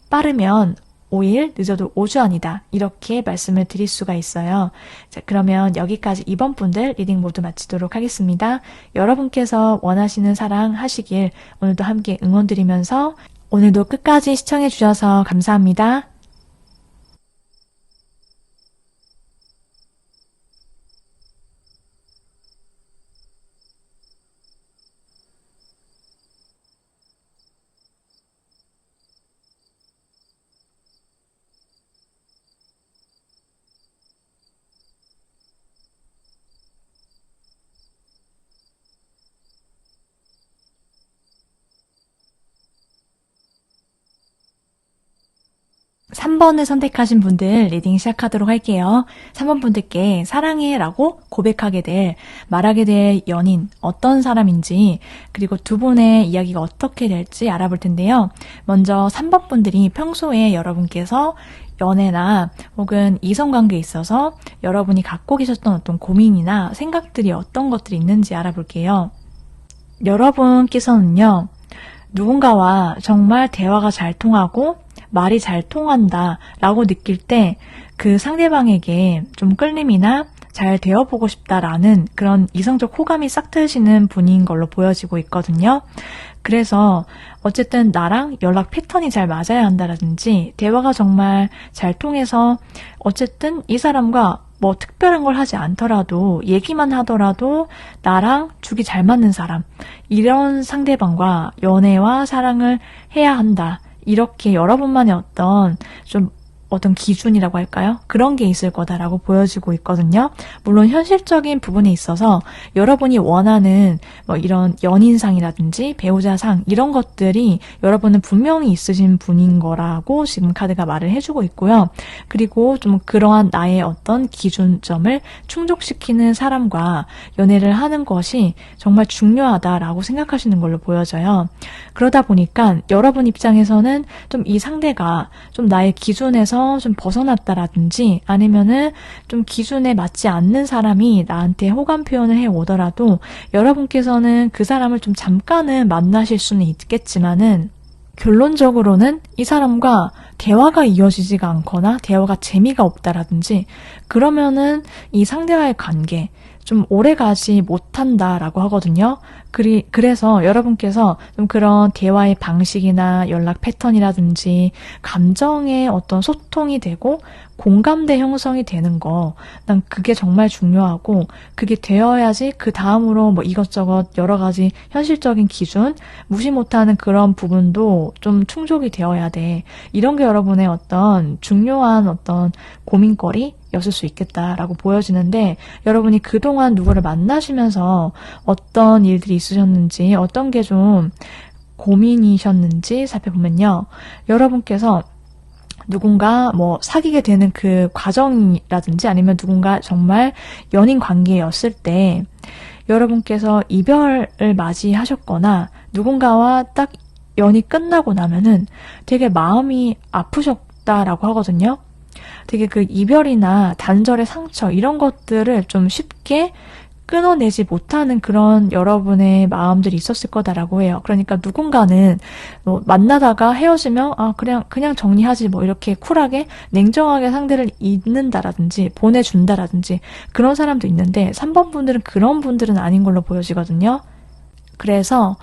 빠르면 5일, 늦어도 5주 안이다. 이렇게 말씀을 드릴 수가 있어요. 자, 그러면 여기까지 이번 분들 리딩 모두 마치도록 하겠습니다. 여러분께서 원하시는 사랑 하시길 오늘도 함께 응원드리면서 오늘도 끝까지 시청해 주셔서 감사합니다. 3번을 선택하신 분들 리딩 시작하도록 할게요. 3번 분들께 사랑해 라고 말하게 될 연인 어떤 사람인지 그리고 두 분의 이야기가 어떻게 될지 알아볼 텐데요. 먼저 3번 분들이 평소에 여러분께서 연애나 혹은 이성관계에 있어서 여러분이 갖고 계셨던 어떤 고민이나 생각들이 어떤 것들이 있는지 알아볼게요. 여러분께서는요, 누군가와 정말 대화가 잘 통하고 말이 잘 통한다 라고 느낄 때 그 상대방에게 좀 끌림이나 잘 되어보고 싶다라는 그런 이성적 호감이 싹 트시는 분인 걸로 보여지고 있거든요. 그래서 어쨌든 나랑 연락 패턴이 잘 맞아야 한다라든지 대화가 정말 잘 통해서 어쨌든 이 사람과 뭐 특별한 걸 하지 않더라도 얘기만 하더라도 나랑 죽이 잘 맞는 사람, 이런 상대방과 연애와 사랑을 해야 한다. 이렇게 여러분만의 어떤 기준이라고 할까요? 그런 게 있을 거다라고 보여지고 있거든요. 물론 현실적인 부분에 있어서 여러분이 원하는 뭐 이런 연인상이라든지 배우자상 이런 것들이 여러분은 분명히 있으신 분인 거라고 지금 카드가 말을 해주고 있고요. 그리고 좀 그러한 나의 어떤 기준점을 충족시키는 사람과 연애를 하는 것이 정말 중요하다라고 생각하시는 걸로 보여져요. 그러다 보니까 여러분 입장에서는 좀 이 상대가 좀 나의 기준에서 좀 벗어났다라든지 아니면은 좀 기준에 맞지 않는 사람이 나한테 호감 표현을 해오더라도 여러분께서는 그 사람을 좀 잠깐은 만나실 수는 있겠지만은 결론적으로는 이 사람과 대화가 이어지지가 않거나 대화가 재미가 없다라든지 그러면은 이 상대와의 관계 좀 오래가지 못한다라고 하거든요. 그래서 여러분께서 좀 그런 대화의 방식이나 연락 패턴이라든지 감정의 어떤 소통이 되고 공감대 형성이 되는 거, 난 그게 정말 중요하고 그게 되어야지 그 다음으로 뭐 이것저것 여러 가지 현실적인 기준, 무시 못하는 그런 부분도 좀 충족이 되어야 돼. 이런 게 여러분의 어떤 중요한 어떤 고민거리 였을 수 있겠다라고 보여지는데 여러분이 그동안 누구를 만나시면서 어떤 일들이 있으셨는지 어떤 게 좀 고민이셨는지 살펴보면요. 여러분께서 누군가 뭐 사귀게 되는 그 과정이라든지 아니면 누군가 정말 연인 관계였을 때 여러분께서 이별을 맞이하셨거나 누군가와 딱 연이 끝나고 나면은 되게 마음이 아프셨다라고 하거든요. 되게 그 이별이나 단절의 상처 이런 것들을 좀 쉽게 끊어내지 못하는 그런 여러분의 마음들이 있었을 거다라고 해요. 그러니까 누군가는 뭐 만나다가 헤어지면 그냥 정리하지 뭐 이렇게 쿨하게 냉정하게 상대를 잊는다라든지 보내준다라든지 그런 사람도 있는데 3번 분들은 그런 분들은 아닌 걸로 보여지거든요. 그래서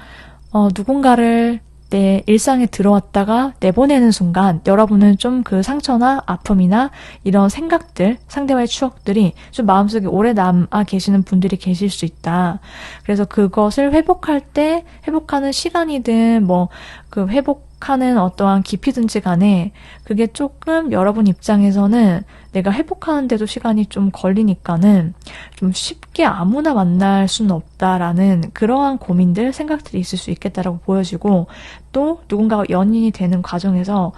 누군가를 내 일상에 들어왔다가 내보내는 순간 여러분은 좀 그 상처나 아픔이나 이런 생각들, 상대와의 추억들이 좀 마음속에 오래 남아 계시는 분들이 계실 수 있다. 그래서 그것을 회복하는 시간이든 뭐 그 회복하는 어떠한 깊이든지 간에 그게 조금 여러분 입장에서는 내가 회복하는데도 시간이 좀 걸리니까는 좀 쉽게 아무나 만날 수는 없다라는 그러한 고민들, 생각들이 있을 수 있겠다라고 보여지고 또 누군가가 연인이 되는 과정에서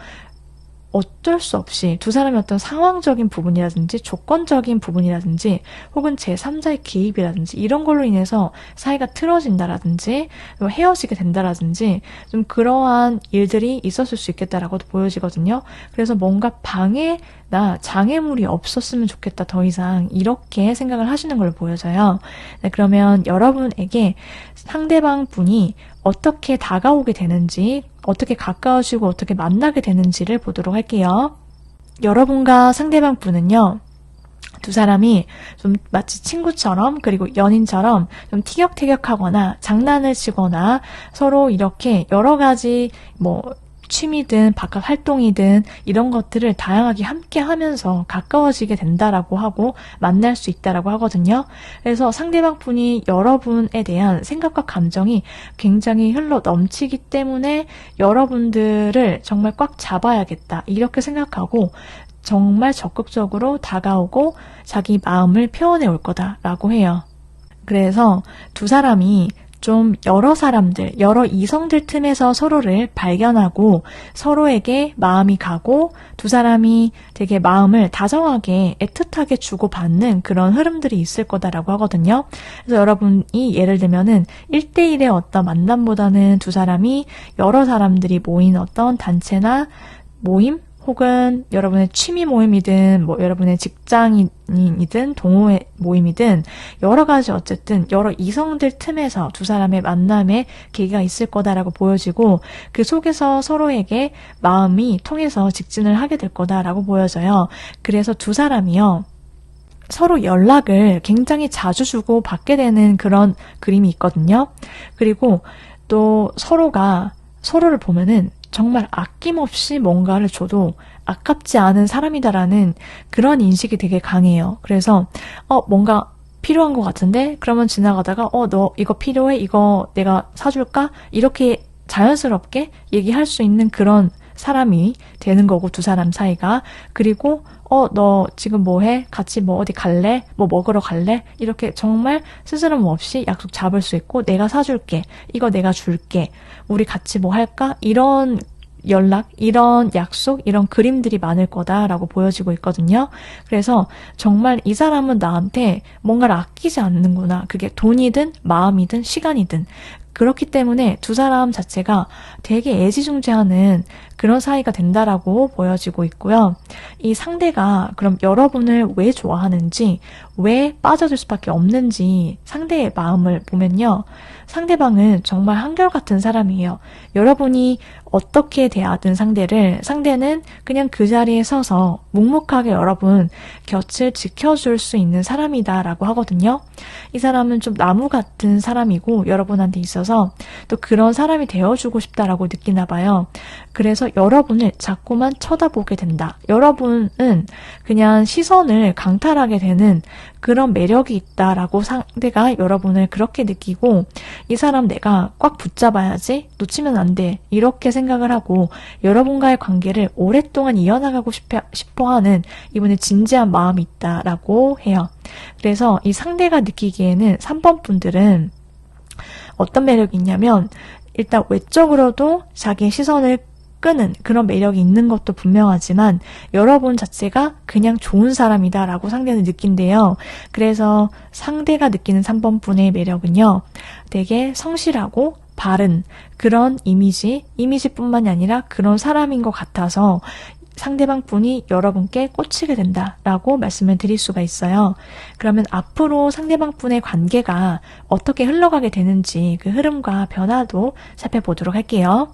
어쩔 수 없이 두 사람의 어떤 상황적인 부분이라든지 조건적인 부분이라든지 혹은 제3자의 개입이라든지 이런 걸로 인해서 사이가 틀어진다라든지 헤어지게 된다라든지 좀 그러한 일들이 있었을 수 있겠다라고도 보여지거든요. 그래서 뭔가 방해나 장애물이 없었으면 좋겠다 더 이상 이렇게 생각을 하시는 걸로 보여져요. 네, 그러면 여러분에게 상대방 분이 어떻게 다가오게 되는지, 어떻게 가까워지고 어떻게 만나게 되는지를 보도록 할게요. 여러분과 상대방 분은요, 두 사람이 좀 마치 친구처럼 그리고 연인처럼 좀 티격태격하거나 장난을 치거나 서로 이렇게 여러 가지 취미든 바깥 활동이든 이런 것들을 다양하게 함께 하면서 가까워지게 된다라고 하고 만날 수 있다라고 하거든요. 그래서 상대방 분이 여러분에 대한 생각과 감정이 굉장히 흘러 넘치기 때문에 여러분들을 정말 꽉 잡아야겠다 이렇게 생각하고 정말 적극적으로 다가오고 자기 마음을 표현해 올 거다라고 해요. 그래서 두 사람이 좀 여러 사람들, 여러 이성들 틈에서 서로를 발견하고 서로에게 마음이 가고 두 사람이 되게 마음을 다정하게 애틋하게 주고받는 그런 흐름들이 있을 거다라고 하거든요. 그래서 여러분이 예를 들면은 1대1의 어떤 만남보다는 두 사람이 여러 사람들이 모인 어떤 단체나 모임 혹은 여러분의 취미 모임이든 여러분의 직장인이든 동호회 모임이든 여러 가지 어쨌든 여러 이성들 틈에서 두 사람의 만남의 계기가 있을 거다라고 보여지고 그 속에서 서로에게 마음이 통해서 직진을 하게 될 거다라고 보여져요. 그래서 두 사람이요. 서로 연락을 굉장히 자주 주고 받게 되는 그런 그림이 있거든요. 그리고 또 서로가 서로를 보면은 정말 아낌없이 뭔가를 줘도 아깝지 않은 사람이다라는 그런 인식이 되게 강해요. 그래서 뭔가 필요한 것 같은데 그러면 지나가다가 너 이거 필요해? 이거 내가 사줄까? 이렇게 자연스럽게 얘기할 수 있는 그런 사람이 되는 거고 두 사람 사이가. 그리고 너 지금 뭐 해? 같이 어디 갈래? 뭐 먹으러 갈래? 이렇게 정말 스스럼 없이 약속 잡을 수 있고 내가 사줄게. 이거 내가 줄게. 우리 같이 뭐 할까? 이런 연락, 이런 약속, 이런 그림들이 많을 거다라고 보여지고 있거든요. 그래서 정말 이 사람은 나한테 뭔가를 아끼지 않는구나. 그게 돈이든 마음이든 시간이든. 그렇기 때문에 두 사람 자체가 되게 애지중지하는 그런 사이가 된다라고 보여지고 있고요. 이 상대가 그럼 여러분을 왜 좋아하는지, 왜 빠져들 수밖에 없는지 상대의 마음을 보면요. 상대방은 정말 한결같은 사람이에요. 여러분이 어떻게 대하든 상대는 그냥 그 자리에 서서 묵묵하게 여러분 곁을 지켜줄 수 있는 사람이다라고 하거든요. 이 사람은 좀 나무 같은 사람이고 여러분한테 있어서 또 그런 사람이 되어주고 싶다라고 느끼나 봐요. 그래서 여러분을 자꾸만 쳐다보게 된다. 여러분은 그냥 시선을 강탈하게 되는 그런 매력이 있다라고 상대가 여러분을 그렇게 느끼고 이 사람 내가 꽉 붙잡아야지 놓치면 안 돼 이렇게 생각을 하고 여러분과의 관계를 오랫동안 이어나가고 싶어하는 이분의 진지한 마음이 있다라고 해요. 그래서 이 상대가 느끼기에는 3번 분들은 어떤 매력이 있냐면 일단 외적으로도 자기의 시선을 끄는 그런 매력이 있는 것도 분명하지만 여러분 자체가 그냥 좋은 사람이다라고 상대는 느낀대요. 그래서 상대가 느끼는 3번 분의 매력은요. 되게 성실하고 바른 그런 이미지뿐만이 아니라 그런 사람인 것 같아서 상대방 분이 여러분께 꽂히게 된다라고 말씀을 드릴 수가 있어요. 그러면 앞으로 상대방 분의 관계가 어떻게 흘러가게 되는지 그 흐름과 변화도 살펴보도록 할게요.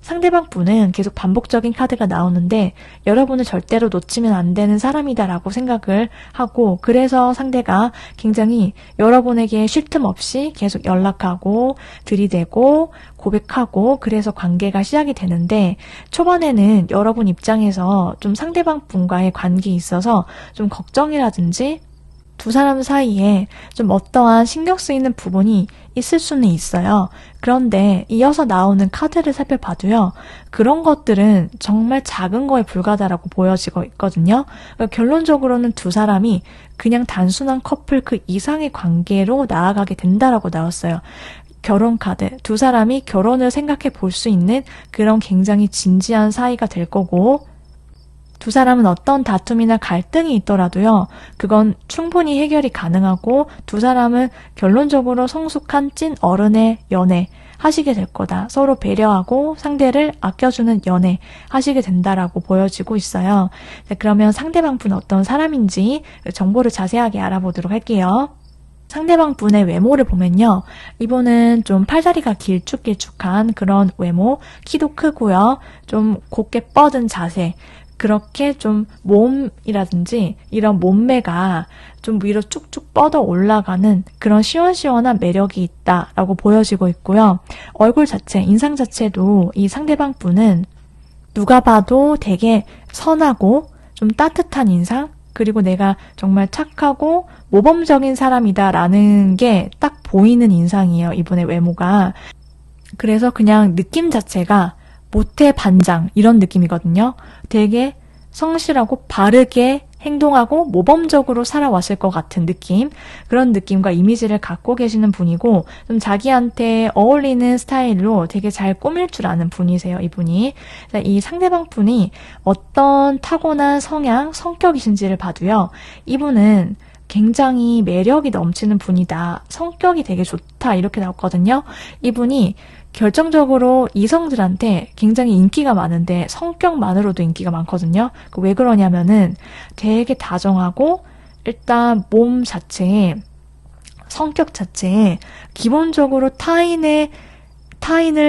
상대방 분은 계속 반복적인 카드가 나오는데 여러분을 절대로 놓치면 안 되는 사람이다라고 생각을 하고 그래서 상대가 굉장히 여러분에게 쉴 틈 없이 계속 연락하고 들이대고 고백하고 그래서 관계가 시작이 되는데 초반에는 여러분 입장에서 좀 상대방 분과의 관계에 있어서 좀 걱정이라든지 두 사람 사이에 좀 어떠한 신경 쓰이는 부분이 있을 수는 있어요. 그런데 이어서 나오는 카드를 살펴봐도요. 그런 것들은 정말 작은 거에 불과하다라고 보여지고 있거든요. 그러니까 결론적으로는 두 사람이 그냥 단순한 커플 그 이상의 관계로 나아가게 된다라고 나왔어요. 결혼 카드, 두 사람이 결혼을 생각해 볼 수 있는 그런 굉장히 진지한 사이가 될 거고, 두 사람은 어떤 다툼이나 갈등이 있더라도요, 그건 충분히 해결이 가능하고 두 사람은 결론적으로 성숙한 찐 어른의 연애 하시게 될 거다. 서로 배려하고 상대를 아껴주는 연애 하시게 된다라고 보여지고 있어요. 자, 그러면 상대방 분은 어떤 사람인지 정보를 자세하게 알아보도록 할게요. 상대방 분의 외모를 보면요. 이분은 좀 팔다리가 길쭉길쭉한 그런 외모, 키도 크고요. 좀 곧게 뻗은 자세, 그렇게 좀 몸이라든지 이런 몸매가 좀 위로 쭉쭉 뻗어 올라가는 그런 시원시원한 매력이 있다라고 보여지고 있고요. 얼굴 자체, 인상 자체도 이 상대방 분은 누가 봐도 되게 선하고 좀 따뜻한 인상, 그리고 내가 정말 착하고 모범적인 사람이다라는 게 딱 보이는 인상이에요. 이분의 외모가. 그래서 그냥 느낌 자체가 모태 반장 이런 느낌이거든요. 되게 성실하고 바르게 행동하고 모범적으로 살아왔을 것 같은 느낌, 그런 느낌과 이미지를 갖고 계시는 분이고, 좀 자기한테 어울리는 스타일로 되게 잘 꾸밀 줄 아는 분이세요, 이분이. 이 상대방 분이 어떤 타고난 성향, 성격이신지를 봐도요, 이분은 굉장히 매력이 넘치는 분이다, 성격이 되게 좋다, 이렇게 나왔거든요. 이분이 결정적으로 이성들한테 굉장히 인기가 많은데 성격만으로도 인기가 많거든요. 왜 그러냐면은 되게 다정하고, 일단 몸 자체에, 성격 자체에 기본적으로 타인을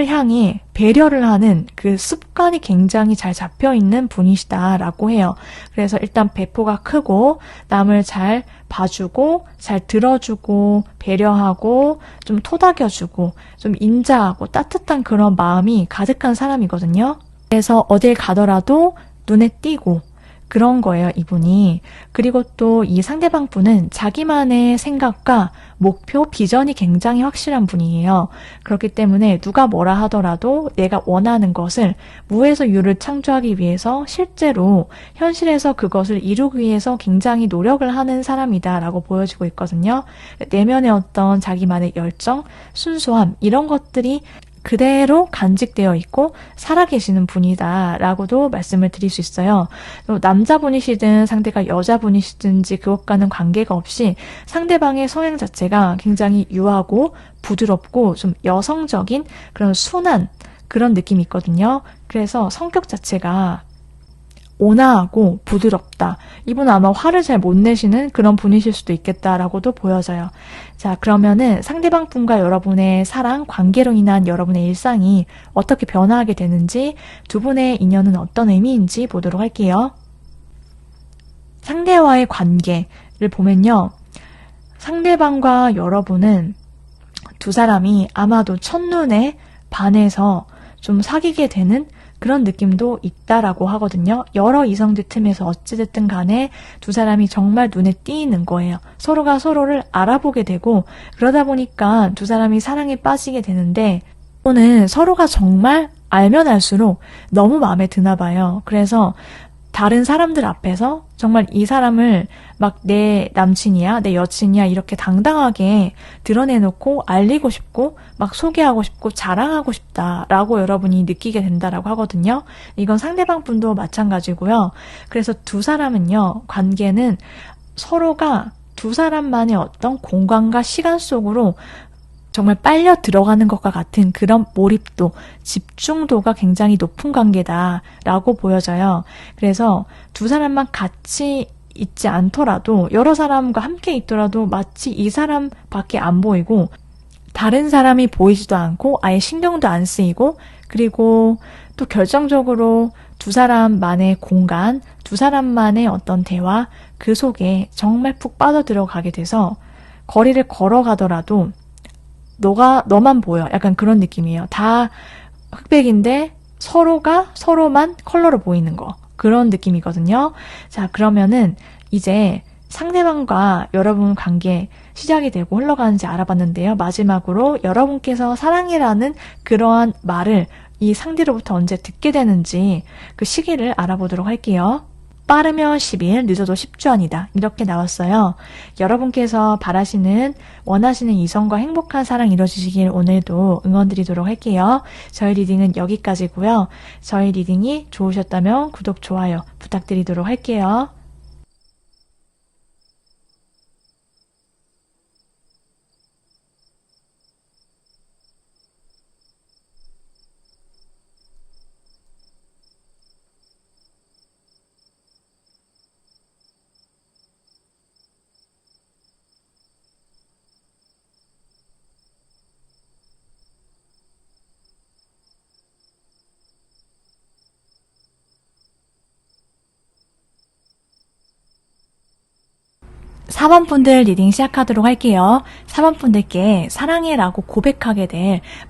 향해 배려를 하는 그 습관이 굉장히 잘 잡혀있는 분이시다라고 해요. 그래서 일단 배포가 크고, 남을 잘 봐주고, 잘 들어주고, 배려하고, 좀 토닥여주고, 좀 인자하고 따뜻한 그런 마음이 가득한 사람이거든요. 그래서 어딜 가더라도 눈에 띄고, 그런 거예요, 이분이. 그리고 또 이 상대방 분은 자기만의 생각과 목표, 비전이 굉장히 확실한 분이에요. 그렇기 때문에 누가 뭐라 하더라도 내가 원하는 것을 무에서 유를 창조하기 위해서 실제로 현실에서 그것을 이루기 위해서 굉장히 노력을 하는 사람이다라고 보여지고 있거든요. 내면의 어떤 자기만의 열정, 순수함, 이런 것들이 그대로 간직되어 있고 살아계시는 분이다라고도 말씀을 드릴 수 있어요. 또 남자분이시든 상대가 여자분이시든지 그것과는 관계가 없이 상대방의 성향 자체가 굉장히 유하고 부드럽고 좀 여성적인 그런 순한 그런 느낌이 있거든요. 그래서 성격 자체가 온화하고 부드럽다. 이분은 아마 화를 잘 못 내시는 그런 분이실 수도 있겠다라고도 보여져요. 자, 그러면은 상대방 분과 여러분의 사랑, 관계로 인한 여러분의 일상이 어떻게 변화하게 되는지, 두 분의 인연은 어떤 의미인지 보도록 할게요. 상대와의 관계를 보면요. 상대방과 여러분은 두 사람이 아마도 첫눈에 반해서 좀 사귀게 되는 그런 느낌도 있다라고 하거든요. 여러 이성들 틈에서 어찌됐든 간에 두 사람이 정말 눈에 띄는 거예요. 서로가 서로를 알아보게 되고, 그러다 보니까 두 사람이 사랑에 빠지게 되는데, 또는 서로가 정말 알면 알수록 너무 마음에 드나 봐요. 그래서 다른 사람들 앞에서 정말 이 사람을 막 내 남친이야, 내 여친이야 이렇게 당당하게 드러내놓고 알리고 싶고 막 소개하고 싶고 자랑하고 싶다라고 여러분이 느끼게 된다라고 하거든요. 이건 상대방 분도 마찬가지고요. 그래서 두 사람은요, 관계는 서로가 두 사람만의 어떤 공간과 시간 속으로 정말 빨려 들어가는 것과 같은 그런 몰입도, 집중도가 굉장히 높은 관계다라고 보여져요. 그래서 두 사람만 같이 있지 않더라도, 여러 사람과 함께 있더라도 마치 이 사람밖에 안 보이고 다른 사람이 보이지도 않고 아예 신경도 안 쓰이고, 그리고 또 결정적으로 두 사람만의 공간, 두 사람만의 어떤 대화, 그 속에 정말 푹 빠져들어가게 돼서 거리를 걸어가더라도 너만 보여. 약간 그런 느낌이에요. 다 흑백인데 서로가 서로만 컬러로 보이는 거. 그런 느낌이거든요. 자, 그러면은 이제 상대방과 여러분 관계 시작이 되고 흘러가는지 알아봤는데요. 마지막으로 여러분께서 사랑해라는 그러한 말을 이 상대로부터 언제 듣게 되는지 그 시기를 알아보도록 할게요. 빠르면 10일, 늦어도 10주 아니다. 이렇게 나왔어요. 여러분께서 원하시는 이성과 행복한 사랑 이루어지시길 오늘도 응원드리도록 할게요. 저희 리딩은 여기까지고요. 저희 리딩이 좋으셨다면 구독, 좋아요 부탁드리도록 할게요. 사번분들 리딩 시작하도록 할게요. 4번분들께 사랑해 라고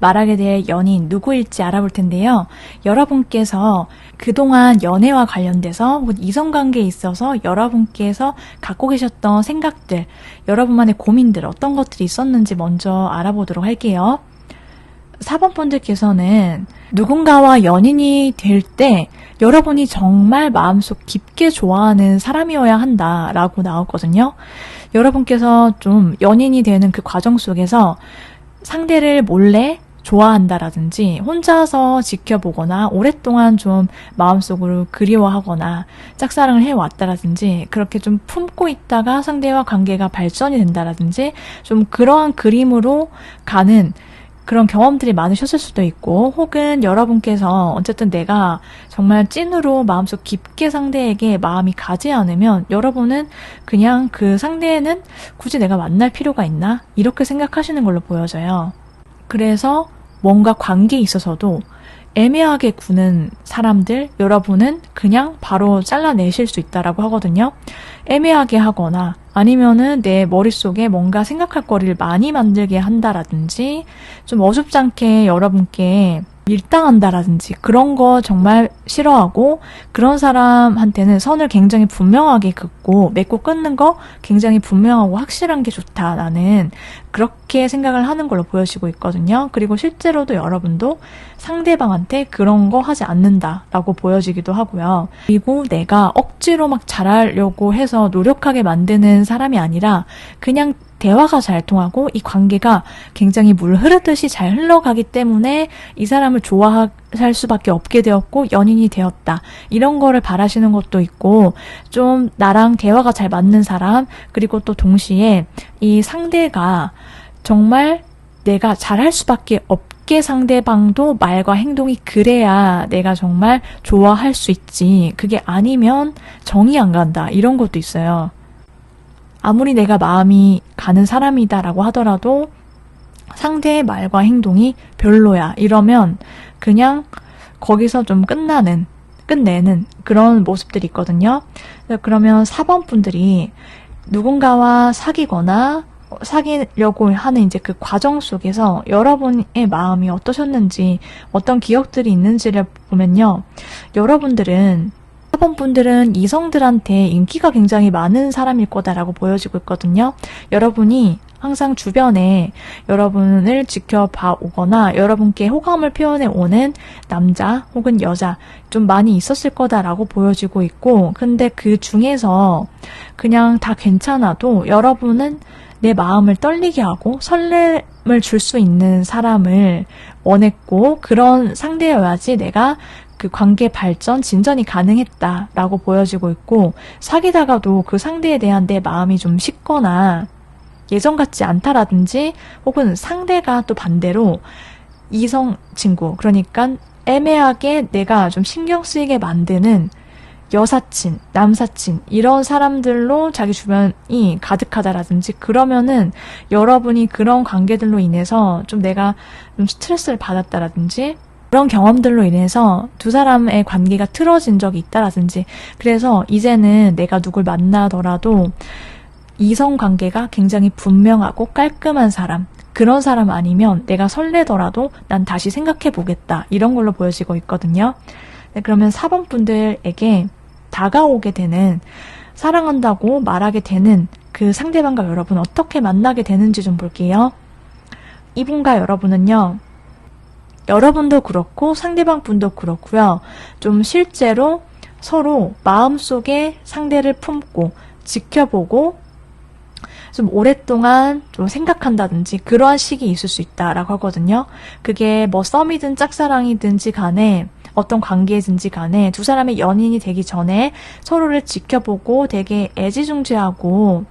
말하게 될 연인 누구일지 알아볼 텐데요. 여러분께서 그동안 연애와 관련돼서 혹은 이성관계에 있어서 여러분께서 갖고 계셨던 생각들, 여러분만의 고민들 어떤 것들이 있었는지 먼저 알아보도록 할게요. 4번분들께서는 누군가와 연인이 될 때 여러분이 정말 마음속 깊게 좋아하는 사람이어야 한다라고 나왔거든요. 여러분께서 좀 연인이 되는 그 과정 속에서 상대를 몰래 좋아한다라든지 혼자서 지켜보거나 오랫동안 좀 마음속으로 그리워하거나 짝사랑을 해왔다라든지 그렇게 좀 품고 있다가 상대와 관계가 발전이 된다라든지 좀 그러한 그림으로 가는 그런 경험들이 많으셨을 수도 있고, 혹은 여러분께서 어쨌든 내가 정말 찐으로 마음속 깊게 상대에게 마음이 가지 않으면 여러분은 그냥 그 상대는 굳이 내가 만날 필요가 있나? 이렇게 생각하시는 걸로 보여져요. 그래서 뭔가 관계에 있어서도 애매하게 구는 사람들 여러분은 그냥 바로 잘라내실 수 있다라고 하거든요. 애매하게 하거나 아니면은 내 머릿속에 뭔가 생각할 거리를 많이 만들게 한다라든지 좀 어줍지 않게 여러분께 밀당한다라든지 그런 거 정말 싫어하고 그런 사람한테는 선을 굉장히 분명하게 긋고 맺고 끊는 거 굉장히 분명하고 확실한 게 좋다. 나는 그렇게 생각을 하는 걸로 보여지고 있거든요. 그리고 실제로도 여러분도 상대방한테 그런 거 하지 않는다라고 보여지기도 하고요. 그리고 내가 억지로 막 잘하려고 해서 노력하게 만드는 사람이 아니라 그냥 대화가 잘 통하고 이 관계가 굉장히 물 흐르듯이 잘 흘러가기 때문에 이 사람을 좋아할 수밖에 없게 되었고 연인이 되었다. 이런 거를 바라시는 것도 있고 좀 나랑 대화가 잘 맞는 사람 그리고 또 동시에 이 상대가 정말 내가 잘할 수밖에 없게 상대방도 말과 행동이 그래야 내가 정말 좋아할 수 있지. 그게 아니면 정이 안 간다. 이런 것도 있어요. 아무리 내가 마음이 가는 사람이다라고 하더라도 상대의 말과 행동이 별로야 이러면 그냥 거기서 좀 끝내는 그런 모습들이 있거든요. 그러면 4번 분들이 누군가와 사귀려고 하는 이제 그 과정 속에서 여러분의 마음이 어떠셨는지 어떤 기억들이 있는지를 보면요. 여러분들은 4번 분들은 이성들한테 인기가 굉장히 많은 사람일 거다라고 보여지고 있거든요. 여러분이 항상 주변에 여러분을 지켜봐 오거나 여러분께 호감을 표현해 오는 남자 혹은 여자 좀 많이 있었을 거다라고 보여지고 있고, 근데 그 중에서 그냥 다 괜찮아도 여러분은 내 마음을 떨리게 하고 설렘을 줄 수 있는 사람을 원했고 그런 상대여야지 내가 그 관계 발전, 진전이 가능했다라고 보여지고 있고, 사귀다가도 그 상대에 대한 내 마음이 좀 식거나 예전 같지 않다라든지 혹은 상대가 또 반대로 이성 친구, 그러니까 애매하게 내가 좀 신경 쓰이게 만드는 여사친, 남사친 이런 사람들로 자기 주변이 가득하다라든지 그러면은 여러분이 그런 관계들로 인해서 좀 내가 좀 스트레스를 받았다라든지 그런 경험들로 인해서 두 사람의 관계가 틀어진 적이 있다라든지 그래서 이제는 내가 누굴 만나더라도 이성 관계가 굉장히 분명하고 깔끔한 사람, 그런 사람 아니면 내가 설레더라도 난 다시 생각해 보겠다 이런 걸로 보여지고 있거든요. 네, 그러면 4번 분들에게 다가오게 되는 사랑한다고 말하게 되는 그 상대방과 여러분 어떻게 만나게 되는지 좀 볼게요. 이분과 여러분은요. 여러분도 그렇고 상대방 분도 그렇고요. 좀 실제로 서로 마음속에 상대를 품고 지켜보고 좀 오랫동안 좀 생각한다든지 그러한 시기 있을 수 있다라고 하거든요. 그게 뭐 썸이든 짝사랑이든지 간에 어떤 관계든지 간에 두 사람의 연인이 되기 전에 서로를 지켜보고 되게 애지중지하고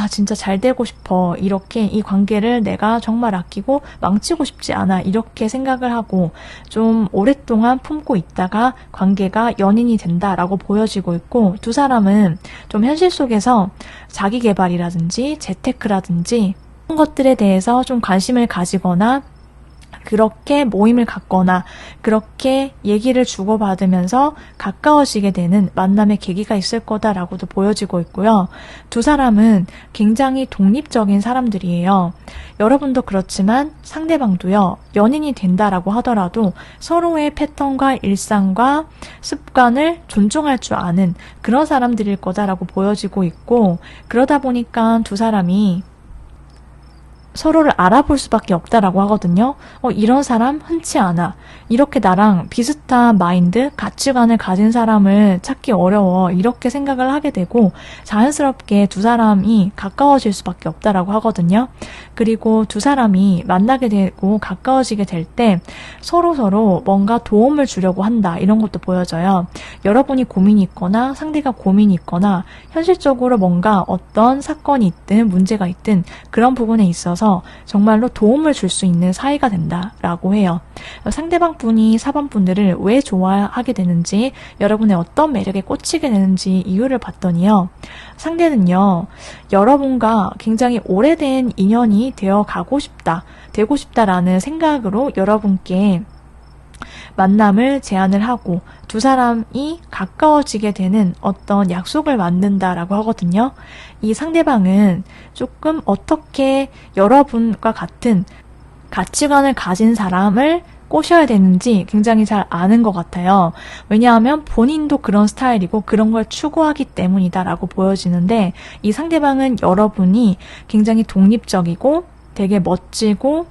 진짜 잘 되고 싶어. 이렇게 이 관계를 내가 정말 아끼고 망치고 싶지 않아. 이렇게 생각을 하고 좀 오랫동안 품고 있다가 관계가 연인이 된다라고 보여지고 있고, 두 사람은 좀 현실 속에서 자기 개발이라든지 재테크라든지 그런 것들에 대해서 좀 관심을 가지거나 그렇게 모임을 갖거나 그렇게 얘기를 주고받으면서 가까워지게 되는 만남의 계기가 있을 거다라고도 보여지고 있고요. 두 사람은 굉장히 독립적인 사람들이에요. 여러분도 그렇지만 상대방도요. 연인이 된다라고 하더라도 서로의 패턴과 일상과 습관을 존중할 줄 아는 그런 사람들일 거다라고 보여지고 있고, 그러다 보니까 두 사람이 서로를 알아볼 수밖에 없다라고 하거든요. 이런 사람 흔치 않아. 이렇게 나랑 비슷한 마인드, 가치관을 가진 사람을 찾기 어려워. 이렇게 생각을 하게 되고 자연스럽게 두 사람이 가까워질 수밖에 없다라고 하거든요. 그리고 두 사람이 만나게 되고 가까워지게 될 때 서로 뭔가 도움을 주려고 한다. 이런 것도 보여져요. 여러분이 고민이 있거나 상대가 고민이 있거나 현실적으로 뭔가 어떤 사건이 있든 문제가 있든 그런 부분에 있어서 정말로 도움을 줄 수 있는 사이가 된다라고 해요. 상대방 분이 4번 분들을 왜 좋아하게 되는지, 여러분의 어떤 매력에 꽂히게 되는지 이유를 봤더니요. 상대는요, 여러분과 굉장히 오래된 인연이 되어 되고 싶다라는 생각으로 여러분께 만남을 제안을 하고 두 사람이 가까워지게 되는 어떤 약속을 만든다라고 하거든요. 이 상대방은 조금 어떻게 여러분과 같은 가치관을 가진 사람을 꼬셔야 되는지 굉장히 잘 아는 것 같아요. 왜냐하면 본인도 그런 스타일이고 그런 걸 추구하기 때문이다라고 보여지는데, 이 상대방은 여러분이 굉장히 독립적이고 되게 멋지고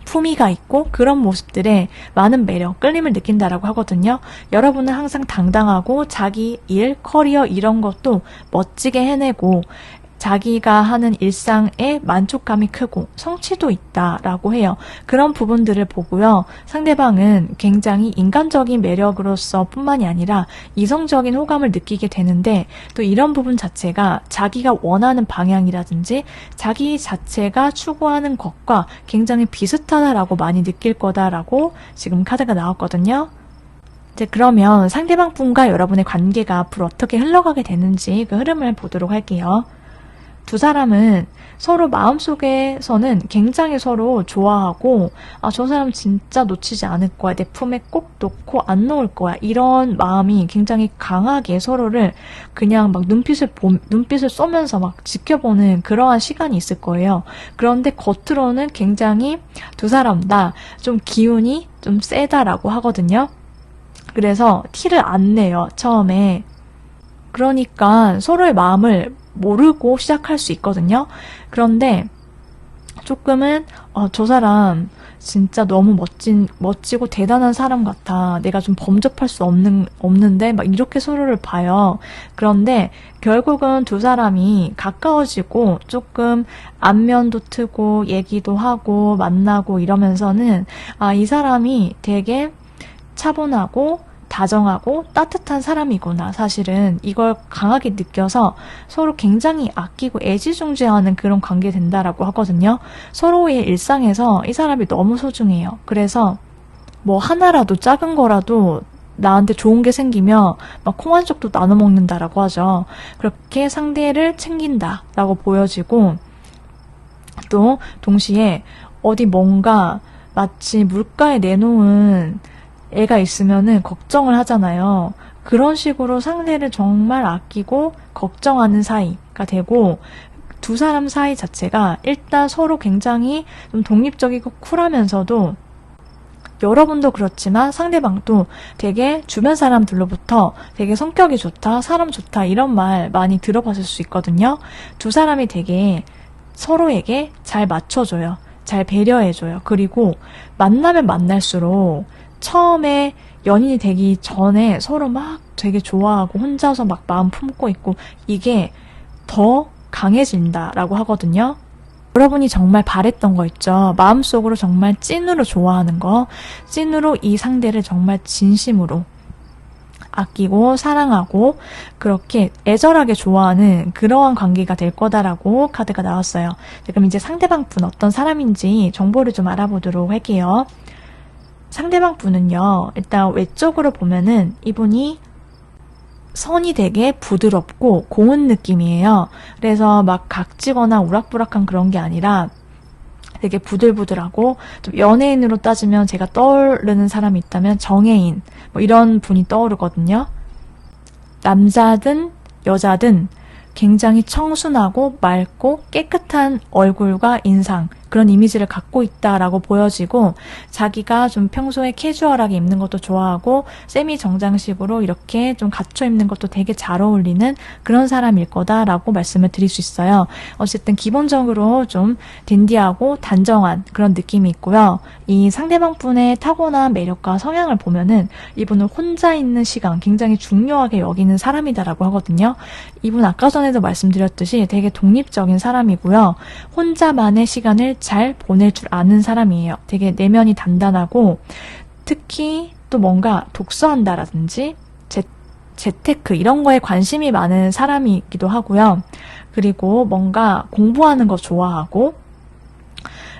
품위가 있고 그런 모습들에 많은 매력, 끌림을 느낀다라고 하거든요. 여러분은 항상 당당하고 자기 일, 커리어 이런 것도 멋지게 해내고 자기가 하는 일상에 만족감이 크고 성취도 있다라고 해요. 그런 부분들을 보고요. 상대방은 굉장히 인간적인 매력으로서 뿐만이 아니라 이성적인 호감을 느끼게 되는데, 또 이런 부분 자체가 자기가 원하는 방향이라든지 자기 자체가 추구하는 것과 굉장히 비슷하다라고 많이 느낄 거다라고 지금 카드가 나왔거든요. 이제 그러면 상대방 분과 여러분의 관계가 앞으로 어떻게 흘러가게 되는지 그 흐름을 보도록 할게요. 두 사람은 서로 마음속에서는 굉장히 서로 좋아하고 저 사람 진짜 놓치지 않을 거야. 내 품에 꼭 놓고 안 놓을 거야. 이런 마음이 굉장히 강하게 서로를 그냥 막 눈빛을 쏘면서 막 지켜보는 그러한 시간이 있을 거예요. 그런데 겉으로는 굉장히 두 사람 다 좀 기운이 좀 세다라고 하거든요. 그래서 티를 안 내요, 처음에. 그러니까 서로의 마음을 모르고 시작할 수 있거든요. 그런데 조금은 저 사람 진짜 너무 멋지고 대단한 사람 같아. 내가 좀 범접할 수 없는데 막 이렇게 서로를 봐요. 그런데 결국은 두 사람이 가까워지고 조금 안면도 트고 얘기도 하고 만나고 이러면서는 이 사람이 되게 차분하고 다정하고 따뜻한 사람이구나. 사실은 이걸 강하게 느껴서 서로 굉장히 아끼고 애지중지하는 그런 관계 된다라고 하거든요. 서로의 일상에서 이 사람이 너무 소중해요. 그래서 뭐 하나라도 작은 거라도 나한테 좋은 게 생기면 막 콩 한 쪽도 나눠 먹는다라고 하죠. 그렇게 상대를 챙긴다라고 보여지고, 또 동시에 어디 뭔가 마치 물가에 내놓은 애가 있으면은 걱정을 하잖아요. 그런 식으로 상대를 정말 아끼고 걱정하는 사이가 되고, 두 사람 사이 자체가 일단 서로 굉장히 좀 독립적이고 쿨하면서도, 여러분도 그렇지만 상대방도 되게 주변 사람들로부터 되게 성격이 좋다, 사람 좋다 이런 말 많이 들어봤을 수 있거든요. 두 사람이 되게 서로에게 잘 맞춰줘요. 잘 배려해줘요. 그리고 만나면 만날수록 처음에 연인이 되기 전에 서로 막 되게 좋아하고 혼자서 막 마음 품고 있고 이게 더 강해진다라고 하거든요. 여러분이 정말 바랬던 거 있죠. 마음속으로 정말 찐으로 좋아하는 거, 찐으로 이 상대를 정말 진심으로 아끼고 사랑하고 그렇게 애절하게 좋아하는 그러한 관계가 될 거다라고 카드가 나왔어요. 그럼 이제 상대방 분 어떤 사람인지 정보를 좀 알아보도록 할게요. 상대방 분은요, 일단 외적으로 보면은 이분이 선이 되게 부드럽고 고운 느낌이에요. 그래서 막 각지거나 우락부락한 그런 게 아니라 되게 부들부들하고, 좀 연예인으로 따지면 제가 떠오르는 사람이 있다면 정혜인 뭐 이런 분이 떠오르거든요. 남자든 여자든 굉장히 청순하고 맑고 깨끗한 얼굴과 인상, 그런 이미지를 갖고 있다라고 보여지고, 자기가 좀 평소에 캐주얼하게 입는 것도 좋아하고 세미 정장식으로 이렇게 좀 갖춰 입는 것도 되게 잘 어울리는 그런 사람일 거다라고 말씀을 드릴 수 있어요. 어쨌든 기본적으로 좀 댄디하고 단정한 그런 느낌이 있고요. 이 상대방 분의 타고난 매력과 성향을 보면은 이분은 혼자 있는 시간 굉장히 중요하게 여기는 사람이다라고 하거든요. 이분 아까 전에도 말씀드렸듯이 되게 독립적인 사람이고요. 혼자만의 시간을 잘 보낼 줄 아는 사람이에요. 되게 내면이 단단하고, 특히 또 뭔가 독서한다라든지 재테크 이런 거에 관심이 많은 사람이기도 하고요. 그리고 뭔가 공부하는 거 좋아하고,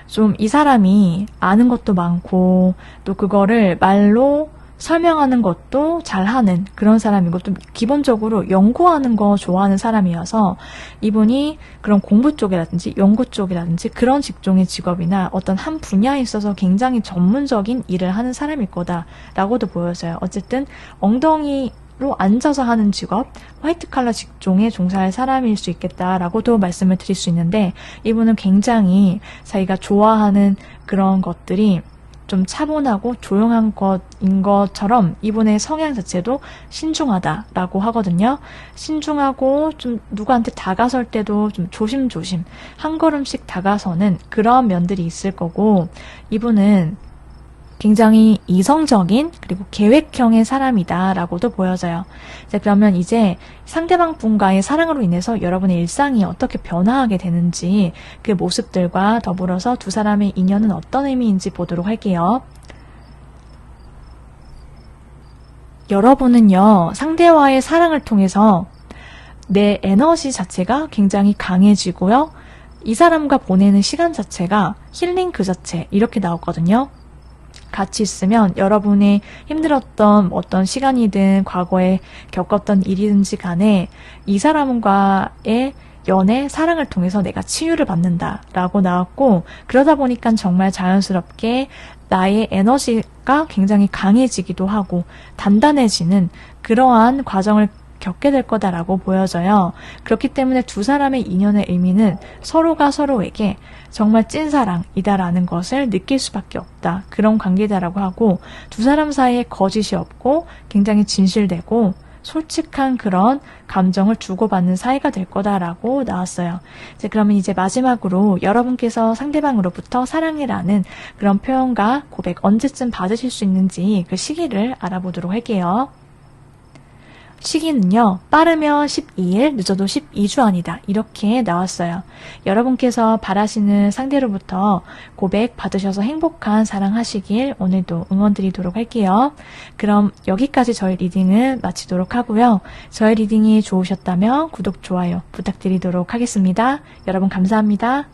좀 이 사람이 아는 것도 많고 또 그거를 말로 설명하는 것도 잘하는 그런 사람이고, 또 기본적으로 연구하는 거 좋아하는 사람이어서 이분이 그런 공부 쪽이라든지 연구 쪽이라든지 그런 직종의 직업이나 어떤 한 분야에 있어서 굉장히 전문적인 일을 하는 사람일 거다라고도 보여져요. 어쨌든 엉덩이로 앉아서 하는 직업, 화이트 칼라 직종에 종사할 사람일 수 있겠다라고도 말씀을 드릴 수 있는데, 이분은 굉장히 자기가 좋아하는 그런 것들이 좀 차분하고 조용한 것인 것처럼 이분의 성향 자체도 신중하다라고 하거든요. 신중하고 좀 누구한테 다가설 때도 좀 조심조심 한 걸음씩 다가서는 그런 면들이 있을 거고, 이분은 굉장히 이성적인 그리고 계획형의 사람이다라고도 보여져요. 그러면 이제 상대방 분과의 사랑으로 인해서 여러분의 일상이 어떻게 변화하게 되는지, 그 모습들과 더불어서 두 사람의 인연은 어떤 의미인지 보도록 할게요. 여러분은요, 상대와의 사랑을 통해서 내 에너지 자체가 굉장히 강해지고요. 이 사람과 보내는 시간 자체가 힐링 그 자체, 이렇게 나왔거든요. 같이 있으면 여러분이 힘들었던 어떤 시간이든 과거에 겪었던 일이든지 간에 이 사람과의 연애, 사랑을 통해서 내가 치유를 받는다라고 나왔고, 그러다 보니까 정말 자연스럽게 나의 에너지가 굉장히 강해지기도 하고 단단해지는 그러한 과정을 겪게 될 거다라고 보여져요. 그렇기 때문에 두 사람의 인연의 의미는 서로가 서로에게 정말 찐사랑이다라는 것을 느낄 수밖에 없다. 그런 관계다라고 하고, 두 사람 사이에 거짓이 없고 굉장히 진실되고 솔직한 그런 감정을 주고받는 사이가 될 거다라고 나왔어요. 그러면 이제 마지막으로 여러분께서 상대방으로부터 사랑해라는 그런 표현과 고백 언제쯤 받으실 수 있는지 그 시기를 알아보도록 할게요. 시기는요, 빠르면 12일, 늦어도 12주 안이다. 이렇게 나왔어요. 여러분께서 바라시는 상대로부터 고백 받으셔서 행복한 사랑하시길 오늘도 응원드리도록 할게요. 그럼 여기까지 저희 리딩을 마치도록 하고요. 저희 리딩이 좋으셨다면 구독, 좋아요 부탁드리도록 하겠습니다. 여러분 감사합니다.